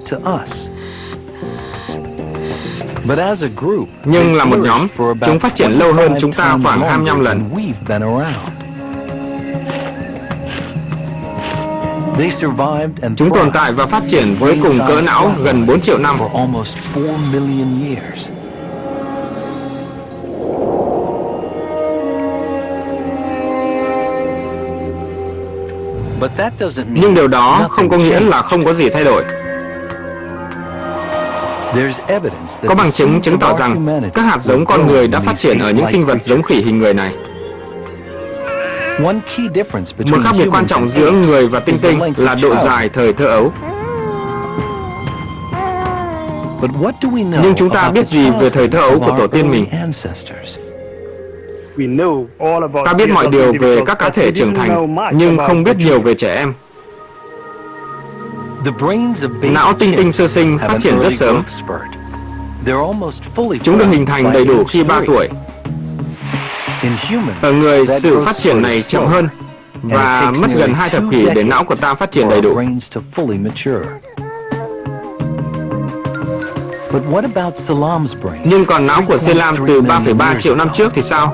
[SPEAKER 2] But as a group,
[SPEAKER 1] Nhưng là một nhóm, chúng phát triển lâu hơn chúng ta khoảng 25 lần. Chúng tồn tại và phát triển với cùng cỡ não gần 4 triệu năm. Nhưng điều đó không có nghĩa là không có gì thay đổi. Có bằng chứng chứng tỏ rằng các hạt giống con người đã phát triển ở những sinh vật giống khỉ hình người này. Một khác biệt quan trọng giữa người và tinh tinh là độ dài thời thơ ấu. Nhưng chúng ta biết gì về thời thơ ấu của tổ tiên mình? Ta biết mọi điều về các cá thể trưởng thành, nhưng không biết nhiều về trẻ em. Não tinh tinh sơ sinh phát triển rất sớm. Chúng được hình thành đầy đủ khi 3 tuổi. Ở người, sự phát triển này chậm hơn và mất gần 2 thập kỷ để não của ta phát triển đầy đủ. Nhưng còn não của Selam từ 3,3 triệu năm trước thì sao?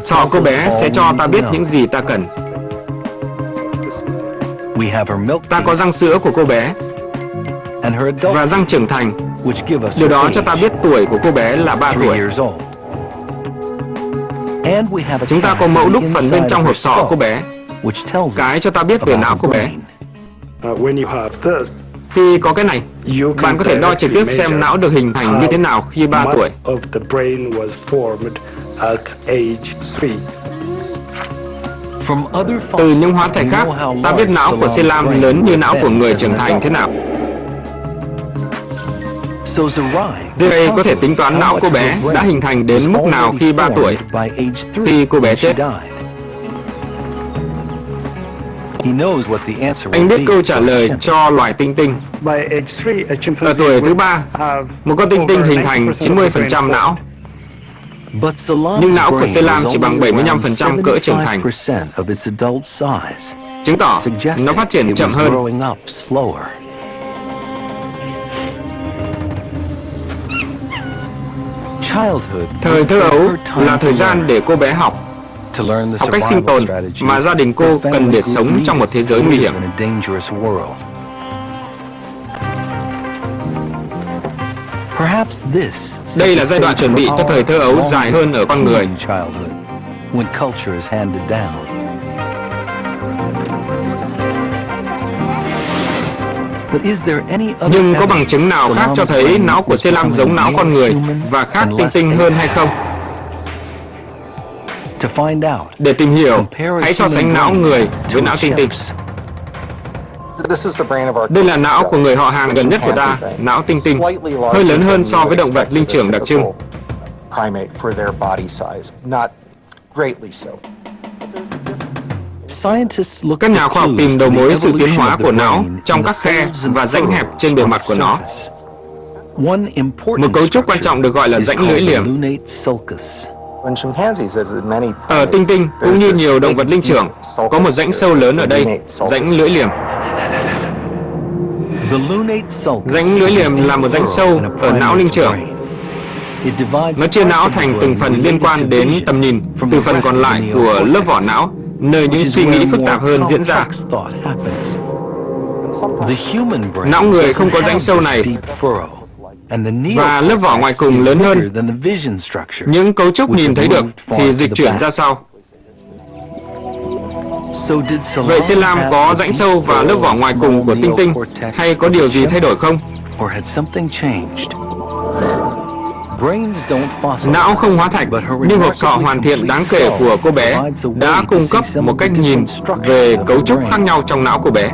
[SPEAKER 1] Sọ cô bé sẽ cho ta biết những gì ta cần. Ta có răng sữa của cô bé và răng trưởng thành. Điều đó cho ta biết tuổi của cô bé là 3 tuổi. Chúng ta có mẫu đúc phần bên trong hộp sọ cô bé, cái cho ta biết về não cô bé. Khi có cái này, bạn có thể đo trực tiếp xem não được hình thành như thế nào khi 3 tuổi. Từ những hóa thạch khác, ta biết não của Selam lớn như não của người trưởng thành thế nào. Ray có thể tính toán não cô bé đã hình thành đến mức nào khi 3 tuổi, khi cô bé chết. Anh biết câu trả lời cho loài tinh tinh. Ở tuổi thứ 3, một con tinh tinh hình thành 90% não. Nhưng não của Selam chỉ bằng 75% cỡ trưởng thành, chứng tỏ nó phát triển chậm hơn. Thời thơ ấu là thời gian để cô bé học cách sinh tồn mà gia đình cô cần để sống trong một thế giới nguy hiểm. Đây là giai đoạn chuẩn bị cho thời thơ ấu dài hơn ở con người. Nhưng có bằng chứng nào khác cho thấy não của Selam giống não con người và khác tinh tinh hơn hay không? Để tìm hiểu, hãy so sánh não người với não tinh tinh. Đây là não của người họ hàng gần nhất của ta, não tinh tinh, hơi lớn hơn so với động vật linh trưởng đặc trưng. Các nhà khoa học tìm đầu mối sự tiến hóa của não trong các khe và rãnh hẹp trên bề mặt của nó. Một cấu trúc quan trọng được gọi là rãnh lưỡi liềm. Ở tinh tinh, cũng như nhiều động vật linh trưởng, có một rãnh sâu lớn ở đây, rãnh lưỡi liềm. Rãnh lưỡi liềm là một rãnh sâu ở não linh trưởng. Nó chia não thành từng phần liên quan đến tầm nhìn, từ phần còn lại của lớp vỏ não, nơi những suy nghĩ phức tạp hơn diễn ra. Não người không có rãnh sâu này, và lớp vỏ ngoài cùng lớn hơn. Những cấu trúc nhìn thấy được thì dịch chuyển ra sau. Vậy Selam có rãnh sâu và lớp vỏ ngoài cùng của tinh tinh, hay có điều gì thay đổi không? Não không hóa thạch, nhưng hộp sọ hoàn thiện đáng kể của cô bé đã cung cấp một cách nhìn về cấu trúc khác nhau trong não cô bé.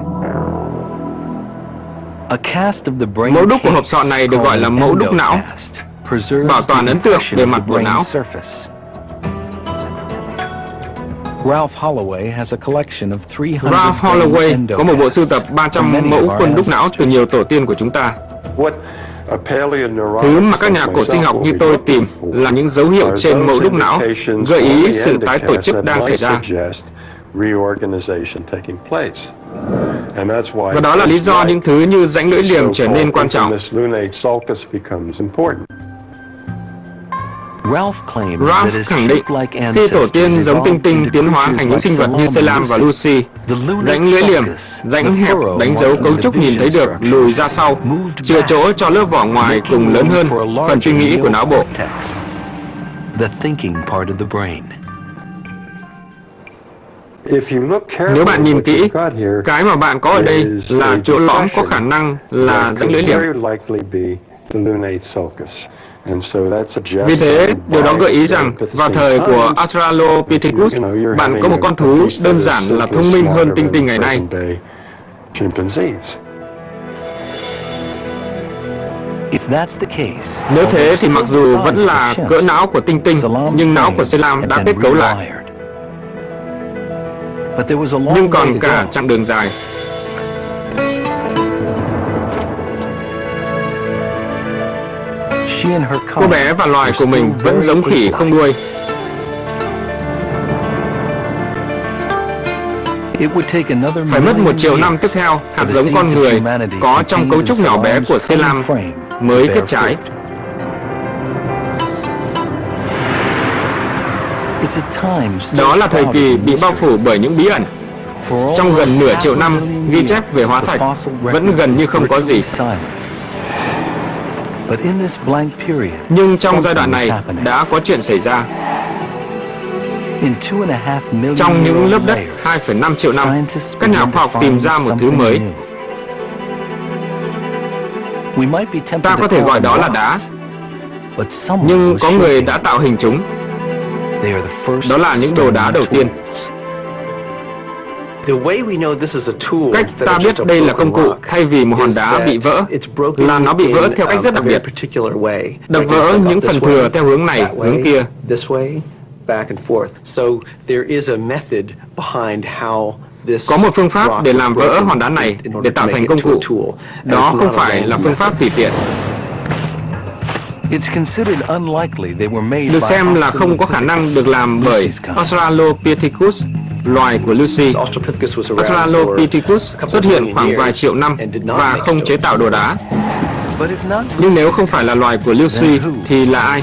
[SPEAKER 1] Mẫu đúc của hộp sọ này được gọi là mẫu đúc não, bảo toàn ấn tượng bề mặt của não.
[SPEAKER 2] Ralph Holloway có một bộ sưu tập 300 mẫu khuôn đúc não từ nhiều tổ tiên của chúng ta. Thứ mà các nhà cổ sinh học như tôi tìm là những dấu hiệu trên mẫu đúc não gợi ý sự tái tổ chức đang xảy ra.
[SPEAKER 1] Và đó là lý do những thứ như rãnh lưỡi liềm trở nên quan trọng. Ralph khẳng định khi tổ tiên giống tinh tinh tiến hóa thành những sinh vật như Selam và Lucy, rãnh lưỡi liềm, rãnh hẹp đánh dấu cấu trúc nhìn thấy được lùi ra sau, chừa chỗ cho lớp vỏ ngoài cùng lớn hơn phần suy nghĩ của não bộ. Nếu bạn nhìn kỹ, cái mà bạn có ở đây là chỗ lõm có khả năng là rãnh lưỡi liềm. Vì thế, điều đó gợi ý rằng vào thời của Australopithecus, bạn có một con thú đơn giản là thông minh hơn tinh tinh ngày nay. Nếu thế thì mặc dù vẫn là cỡ não của tinh tinh, nhưng não của Selam đã kết cấu lại. Nhưng còn cả chặng đường dài. Cô bé và loài của mình vẫn giống khỉ không đuôi. Phải mất 1 triệu năm tiếp theo, hạt giống con người có trong cấu trúc nhỏ bé của Selam mới kết trái. Đó là thời kỳ bị bao phủ bởi những bí ẩn. Trong gần nửa triệu năm, ghi chép về hóa thạch vẫn gần như không có gì. Nhưng trong giai đoạn này đã có chuyện xảy ra. Trong những lớp đất 2,5 triệu năm, các nhà khoa học tìm ra một thứ mới. Ta có thể gọi đó là đá, nhưng có người đã tạo hình chúng. Đó là những đồ đá đầu tiên. Cách ta biết đây là công cụ thay vì một hòn đá bị vỡ là nó bị vỡ theo cách rất đặc biệt. Đập vỡ những phần thừa theo hướng này, hướng kia. Có một phương pháp để làm vỡ hòn đá này để tạo thành công cụ. Đó không phải là phương pháp tùy tiện. Được xem là không có khả năng được làm bởi Australopithecus, loài của Lucy. Australopithecus xuất hiện khoảng vài triệu năm và không chế tạo đồ đá. Nhưng nếu không phải là loài của Lucy thì là ai?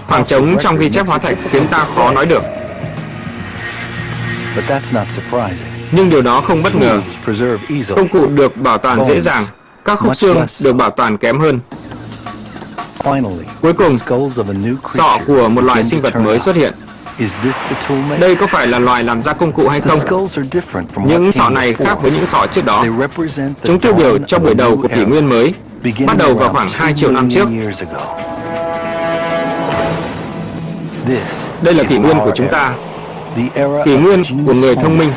[SPEAKER 1] Khoảng trống trong ghi chép hóa thạch khiến ta khó nói được. Nhưng điều đó không bất ngờ. Công cụ được bảo toàn dễ dàng, các khúc xương được bảo toàn kém hơn. Cuối cùng, sọ của một loài sinh vật mới xuất hiện. Đây có phải là loài làm ra công cụ hay không? Những sọ này khác với những sọ trước đó. Chúng tiêu biểu cho buổi đầu của kỷ nguyên mới, bắt đầu vào khoảng 2 triệu năm trước. Đây là kỷ nguyên của chúng ta, kỷ nguyên của người thông minh,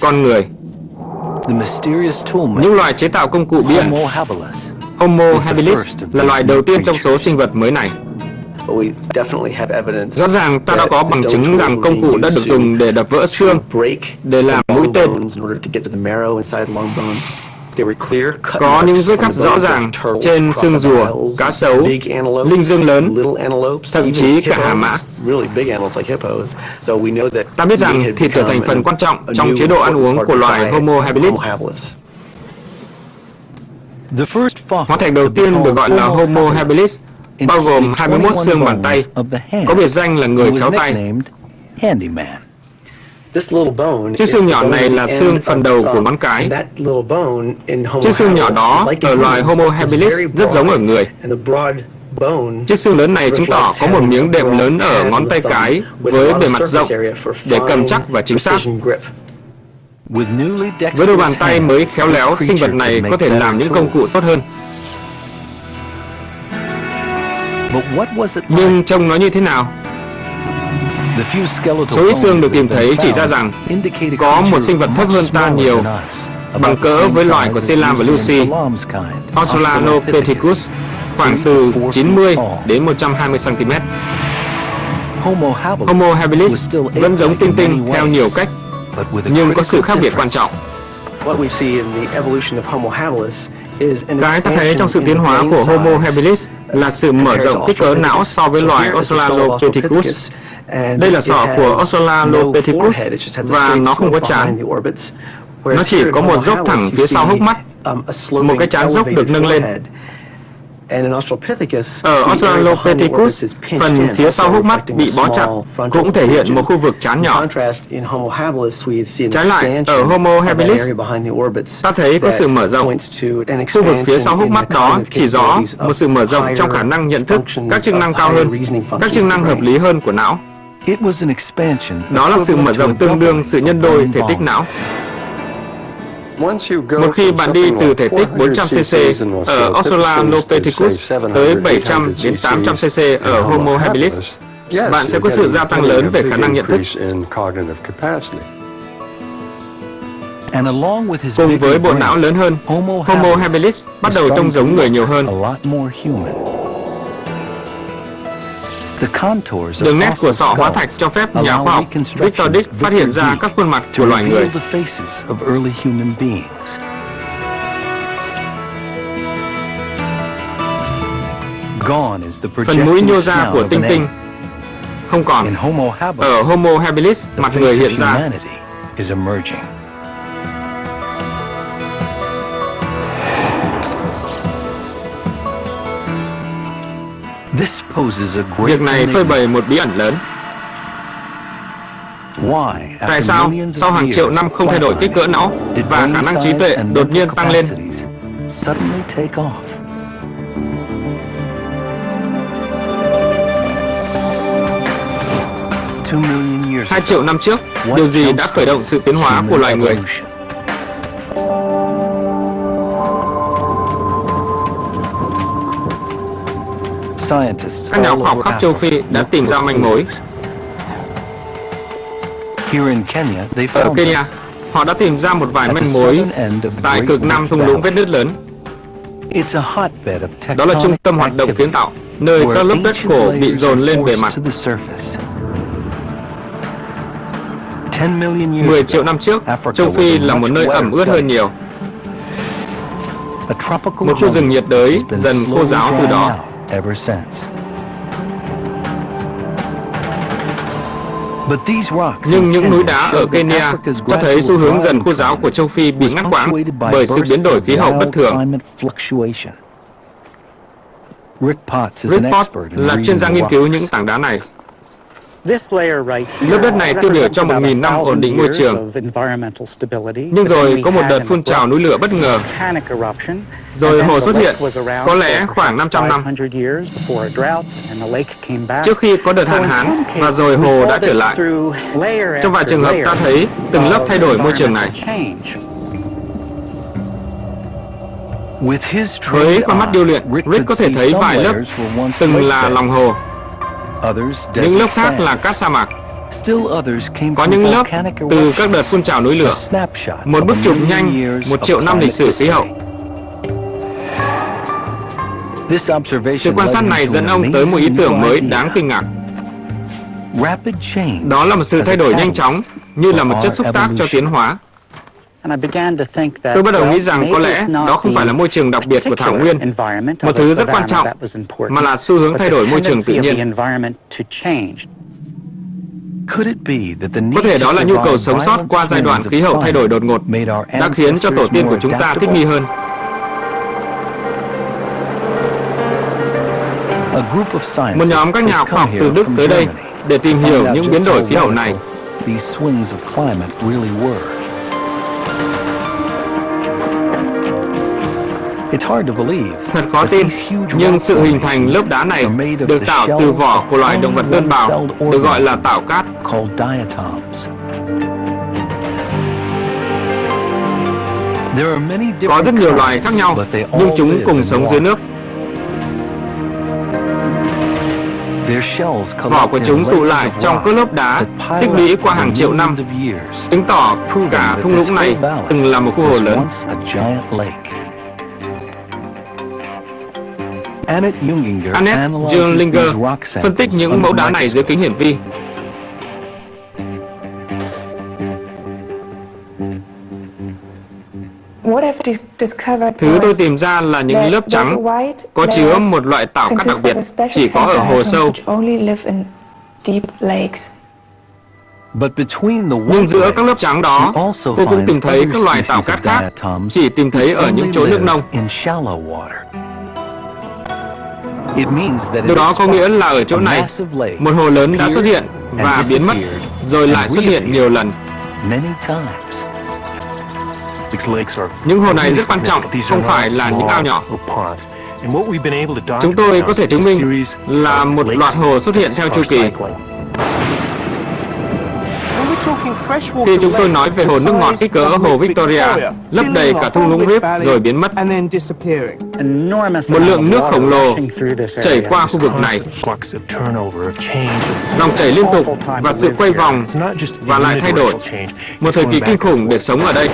[SPEAKER 1] con người. Những loài chế tạo công cụ bí ẩn. Homo habilis là loài đầu tiên trong số sinh vật mới này. Rõ ràng ta đã có bằng chứng rằng công cụ đã được dùng để đập vỡ xương, để làm mũi tên. Có những vết cắt rõ ràng trên xương rùa, cá sấu, linh dương lớn, thậm chí cả hà mã. Ta biết rằng thịt trở thành phần quan trọng trong chế độ ăn uống của loài Homo habilis. Hóa thạch đầu tiên được gọi là Homo habilis, bao gồm 21 xương bàn tay, có biệt danh là người khéo tay. Chiếc xương nhỏ này là xương phần đầu của ngón cái. Chiếc xương nhỏ đó ở loài Homo habilis rất giống ở người. Chiếc xương lớn này chứng tỏ có một miếng đệm lớn ở ngón tay cái với bề mặt rộng để cầm chắc và chính xác. Với đôi bàn tay mới khéo léo, sinh vật này có thể làm những công cụ tốt hơn. Nhưng trông nó như thế nào? Số ít xương được tìm thấy chỉ ra rằng có một sinh vật thấp hơn ta nhiều, bằng cỡ với loài của Selam và Lucy, Australopithecus, khoảng từ 90 đến 120 cm. Homo habilis vẫn giống tinh tinh theo nhiều cách, nhưng có sự khác biệt quan trọng. Cái ta thấy trong sự tiến hóa của Homo habilis là sự mở rộng kích cỡ não so với loài Australopithecus. Đây là sọ của Australopithecus và nó không có trán. Nó chỉ có một dốc thẳng phía sau hốc mắt, một cái trán dốc được nâng lên. Ở Australopithecus, phần phía sau hốc mắt bị bó chặt cũng thể hiện một khu vực trán nhỏ. Trái lại, ở Homo habilis, ta thấy có sự mở rộng. Khu vực phía sau hốc mắt đó chỉ rõ một sự mở rộng trong khả năng nhận thức, các chức năng cao hơn, các chức năng hợp lý hơn của não. Đó là sự mở rộng tương đương sự nhân đôi thể tích não. Một khi bạn đi từ thể tích 400cc ở Australopithecus tới 700 đến 800cc ở Homo habilis, bạn sẽ có sự gia tăng lớn về khả năng nhận thức. Cùng với bộ não lớn hơn, Homo habilis bắt đầu trông giống người nhiều hơn. Đường nét của sọ hóa thạch cho phép nhà khoa học Victor Dick phát hiện ra các khuôn mặt của loài người. Phần mũi nhô ra của tinh tinh không còn. Ở Homo habilis, mặt người hiện ra. Việc này phơi bày một bí ẩn lớn. Tại sao sau hàng triệu năm không thay đổi kích cỡ não và khả năng trí tuệ đột nhiên tăng lên? 2 triệu năm trước, điều gì đã khởi động sự tiến hóa của loài người? Các nhà khoa học khắp châu Phi đã tìm ra manh mối. Ở Kenya, họ đã tìm ra một vài manh mối tại cực nam thung lũng vết nứt lớn. Đó là trung tâm hoạt động kiến tạo, nơi các lớp đất cổ bị dồn lên bề mặt. 10 triệu năm trước, châu Phi là một nơi ẩm ướt hơn nhiều. Một khu rừng nhiệt đới dần khô ráo từ đó. Nhưng những núi đá ở Kenya cho thấy xu hướng dần khô ráo của châu Phi bị ngắt quãng bởi sự biến đổi khí hậu bất thường. Rick Potts là chuyên gia nghiên cứu những tảng đá này. Lớp đất này tiêu biểu cho 1.000 năm ổn định môi trường. Nhưng rồi có một đợt phun trào núi lửa bất ngờ. Rồi hồ xuất hiện, có lẽ khoảng 500 năm. Trước khi có đợt hạn hán, và rồi hồ đã trở lại. Trong vài trường hợp ta thấy từng lớp thay đổi môi trường này. Với con mắt điêu luyện, Rick có thể thấy vài lớp từng là lòng hồ. Những lớp khác là cát sa mạc. Có những lớp từ các đợt phun trào núi lửa. Một bức chụp nhanh 1 triệu năm lịch sử khí hậu. Sự quan sát này dẫn ông tới một ý tưởng mới đáng kinh ngạc. Đó là một sự thay đổi nhanh chóng, như là một chất xúc tác cho tiến hóa. Tôi bắt đầu nghĩ rằng có lẽ đó không phải là môi trường đặc biệt của thảo nguyên, một thứ rất quan trọng, mà là xu hướng thay đổi môi trường tự nhiên. Có thể đó là nhu cầu sống sót qua giai đoạn khí hậu thay đổi đột ngột đã khiến cho tổ tiên của chúng ta thích nghi hơn. Một nhóm các nhà khoa học từ Đức tới đây để tìm hiểu những biến đổi khí hậu này. Thật khó tin, nhưng sự hình thành lớp đá này được tạo từ vỏ của loài động vật đơn bào, được gọi là tảo cát. Có rất nhiều loài khác nhau, nhưng chúng cùng sống dưới nước. Vỏ của chúng tụ lại trong các lớp đá tích lũy qua hàng triệu năm, chứng tỏ cả thung lũng này từng là một khu hồ lớn. Annette Junglinger phân tích những mẫu đá này dưới kính hiển vi. Thứ tôi tìm ra là những lớp trắng có chứa một loại tảo cát đặc biệt chỉ có ở hồ sâu.
[SPEAKER 6] deep lakes.
[SPEAKER 2] But between the
[SPEAKER 1] Nhưng giữa
[SPEAKER 2] waterways,
[SPEAKER 1] các lớp trắng đó,
[SPEAKER 2] she also
[SPEAKER 1] cô cũng
[SPEAKER 2] finds
[SPEAKER 1] tìm thấy
[SPEAKER 2] other
[SPEAKER 1] các loài tảo
[SPEAKER 2] species
[SPEAKER 1] cát
[SPEAKER 2] of
[SPEAKER 1] khác,
[SPEAKER 2] diatoms
[SPEAKER 1] chỉ tìm thấy ở những
[SPEAKER 2] only
[SPEAKER 1] chỗ nước
[SPEAKER 2] live
[SPEAKER 1] nông.
[SPEAKER 2] in shallow water. It means that
[SPEAKER 1] Điều đó có nghĩa là ở chỗ
[SPEAKER 2] a
[SPEAKER 1] này,
[SPEAKER 2] massive lake
[SPEAKER 1] một hồ lớn đã xuất hiện và biến mất, rồi lại xuất hiện nhiều lần.
[SPEAKER 2] many times.
[SPEAKER 1] Những hồ này rất quan trọng, không phải là những ao nhỏ. Chúng tôi có thể chứng minh là một loạt hồ xuất hiện theo chu kỳ. Khi chúng tôi nói về hồ nước ngọt kích cỡ hồ Victoria, lấp đầy cả thung lũng Rift rồi biến mất. Một lượng nước khổng lồ chảy qua khu vực này, dòng chảy liên tục và sự quay vòng và lại thay đổi. Một thời kỳ kinh khủng để sống ở đây.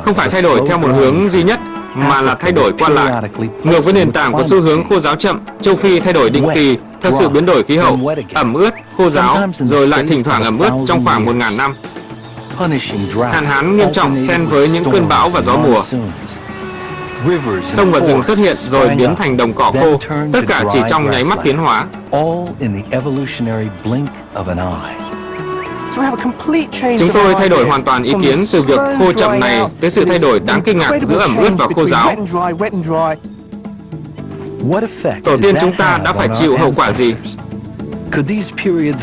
[SPEAKER 1] Không phải thay đổi theo một hướng duy nhất, mà là thay đổi qua lại. Ngược với nền tảng của xu hướng khô ráo chậm, châu Phi thay đổi định kỳ theo sự biến đổi khí hậu, ẩm ướt, khô ráo, rồi lại thỉnh thoảng ẩm ướt trong khoảng 1000 năm. Hạn hán nghiêm trọng xen với những cơn bão và gió mùa. Sông và rừng xuất hiện rồi biến thành đồng cỏ khô, tất cả chỉ trong nháy mắt tiến hóa. Chúng tôi thay đổi hoàn toàn ý kiến từ việc khô chậm này tới sự thay đổi đáng kinh ngạc giữa ẩm ướt và khô ráo. Tổ tiên chúng ta đã phải chịu hậu quả gì?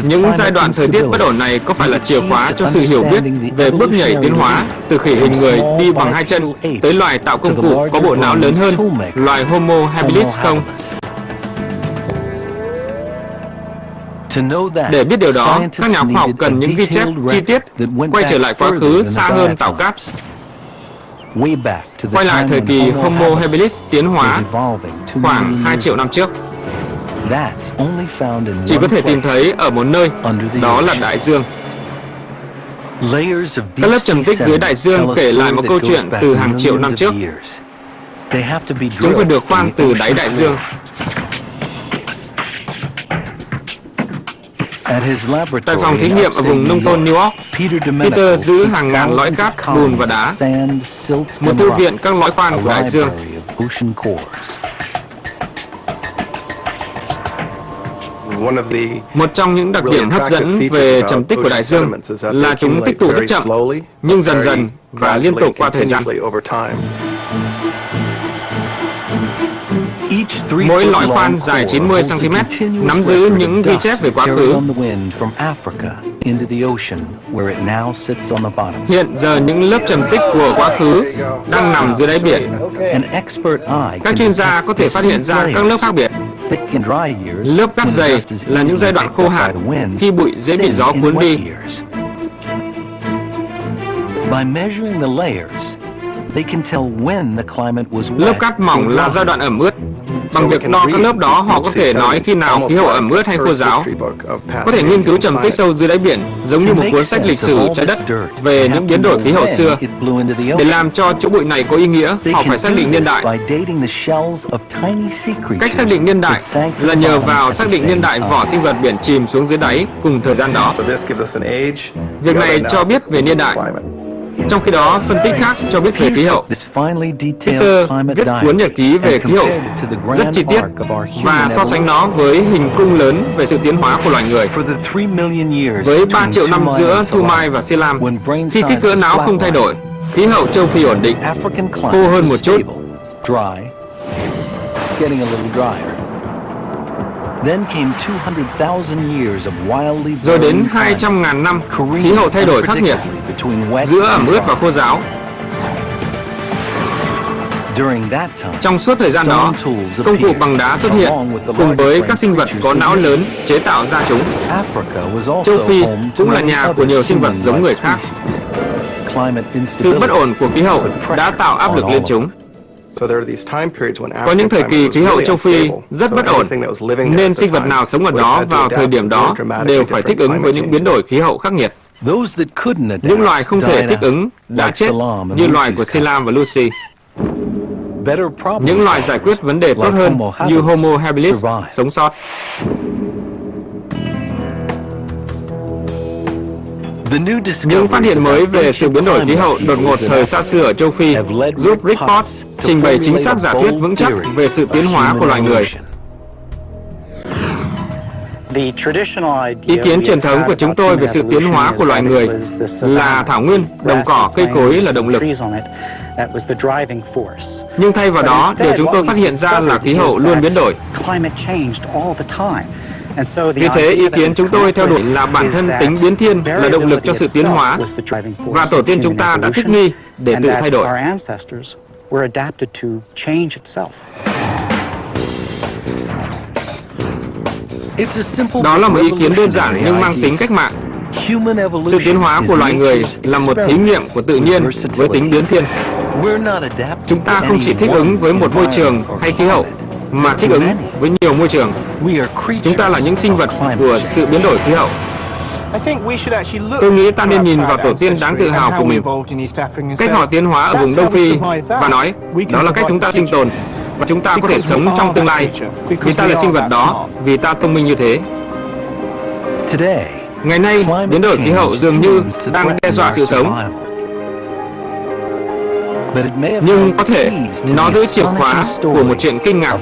[SPEAKER 1] Những giai đoạn thời tiết bất ổn này có phải là chìa khóa cho sự hiểu biết về bước nhảy tiến hóa từ khỉ hình người đi bằng hai chân tới loài tạo công cụ có bộ não lớn hơn, loài Homo habilis không? Để biết điều đó, các nhà khoa học cần những ghi chép chi tiết quay trở lại quá khứ xa hơn tảo cáp. Quay lại thời kỳ Homo habilis tiến hóa khoảng 2 triệu năm trước. Chỉ có thể tìm thấy ở một nơi, đó là đại dương. Các lớp trầm tích dưới đại dương kể lại một câu chuyện từ hàng triệu năm trước. Chúng phải được khoan từ đáy đại dương. Tại phòng thí nghiệm ở vùng nông thôn New York, Peter giữ hàng ngàn lõi cát, bùn và đá, một thư viện các lõi khoan của đại dương. Một trong những đặc điểm hấp dẫn về trầm tích của đại dương là chúng tích tụ rất chậm, nhưng dần dần và liên tục qua thời gian. Mỗi lõi khoan dài 90 cm nắm giữ những ghi chép về quá khứ. Hiện giờ những lớp trầm tích của quá khứ đang nằm dưới đáy biển. Các chuyên gia có thể phát hiện ra các lớp khác biệt. Lớp cát dày là những giai đoạn khô hạn khi bụi dễ bị gió cuốn đi. Lớp cát mỏng là giai đoạn ẩm ướt. Bằng việc đo các lớp đó, họ có thể nói khi nào khí hậu ẩm ướt hay khô ráo. Có thể nghiên cứu trầm tích sâu dưới đáy biển, giống như một cuốn sách lịch sử trái đất về những biến đổi khí hậu xưa. Để làm cho chỗ bụi này có ý nghĩa, họ phải xác định niên đại. Cách xác định niên đại là nhờ vào xác định niên đại vỏ sinh vật biển chìm xuống dưới đáy cùng thời gian đó. Việc này cho biết về niên đại. Trong khi đó, phân tích khác cho biết về khí hậu. Peter viết cuốn nhật ký về khí hậu rất chi tiết và so sánh nó với hình cung lớn về sự tiến hóa của loài người. Với 3 triệu năm giữa Thu Mai và Selam, khi kích cỡ não không thay đổi, khí hậu châu Phi ổn định, khô hơn một chút. Rồi đến 200.000 năm, khí hậu thay đổi khắc nghiệt, giữa ẩm ướt và khô ráo. Trong suốt thời gian đó, công cụ bằng đá xuất hiện cùng với các sinh vật có não lớn chế tạo ra chúng. Châu Phi cũng là nhà của nhiều sinh vật giống người khác. Sự bất ổn của khí hậu đã tạo áp lực lên chúng. Có những thời kỳ khí hậu châu Phi rất bất ổn, nên sinh vật nào sống ở đó vào thời điểm đó đều phải thích ứng với những biến đổi khí hậu khắc nghiệt. Những loài không thể thích ứng đã chết, như loài của Selam và Lucy. Những loài giải quyết vấn đề tốt hơn như Homo habilis sống sót. Những phát hiện mới về sự biến đổi khí hậu đột ngột thời xa xưa ở châu Phi giúp Rick Potts trình bày chính xác giả thuyết vững chắc về sự tiến hóa của loài người. Ý kiến truyền thống của chúng tôi về sự tiến hóa của loài người là thảo nguyên, đồng cỏ, cây cối là động lực. Nhưng thay vào đó, điều chúng tôi phát hiện ra là khí hậu luôn biến đổi. Vì thế, ý kiến chúng tôi theo đuổi là bản thân tính biến thiên là động lực cho sự tiến hóa, và tổ tiên chúng ta đã thích nghi để tự thay đổi. Đó là một ý kiến đơn giản nhưng mang tính cách mạng. Sự tiến hóa của loài người là một thí nghiệm của tự nhiên với tính biến thiên. Chúng ta không chỉ thích ứng với một môi trường hay khí hậu, mà thích ứng với nhiều môi trường. Chúng ta là những sinh vật của sự biến đổi khí hậu. Tôi nghĩ ta nên nhìn vào tổ tiên đáng tự hào của mình, cách họ tiến hóa ở vùng Đông Phi, và nói đó là cách chúng ta sinh tồn, và chúng ta có thể sống trong tương lai vì ta là sinh vật đó, vì ta thông minh như thế. Ngày nay, biến đổi khí hậu dường như đang đe dọa sự sống. Nhưng có thể nó giữ chìa khóa của một chuyện kinh ngạc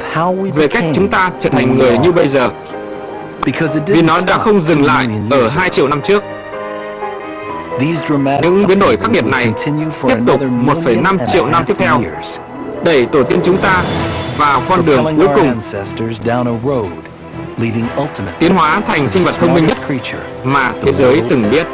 [SPEAKER 1] về cách chúng ta trở thành người như bây giờ, vì nó đã không dừng lại ở 2 triệu năm trước. Những biến đổi khắc nghiệt này tiếp tục 1,5 triệu năm tiếp theo, đẩy tổ tiên chúng ta vào con đường cuối cùng, tiến hóa thành sinh vật thông minh nhất mà thế giới từng biết.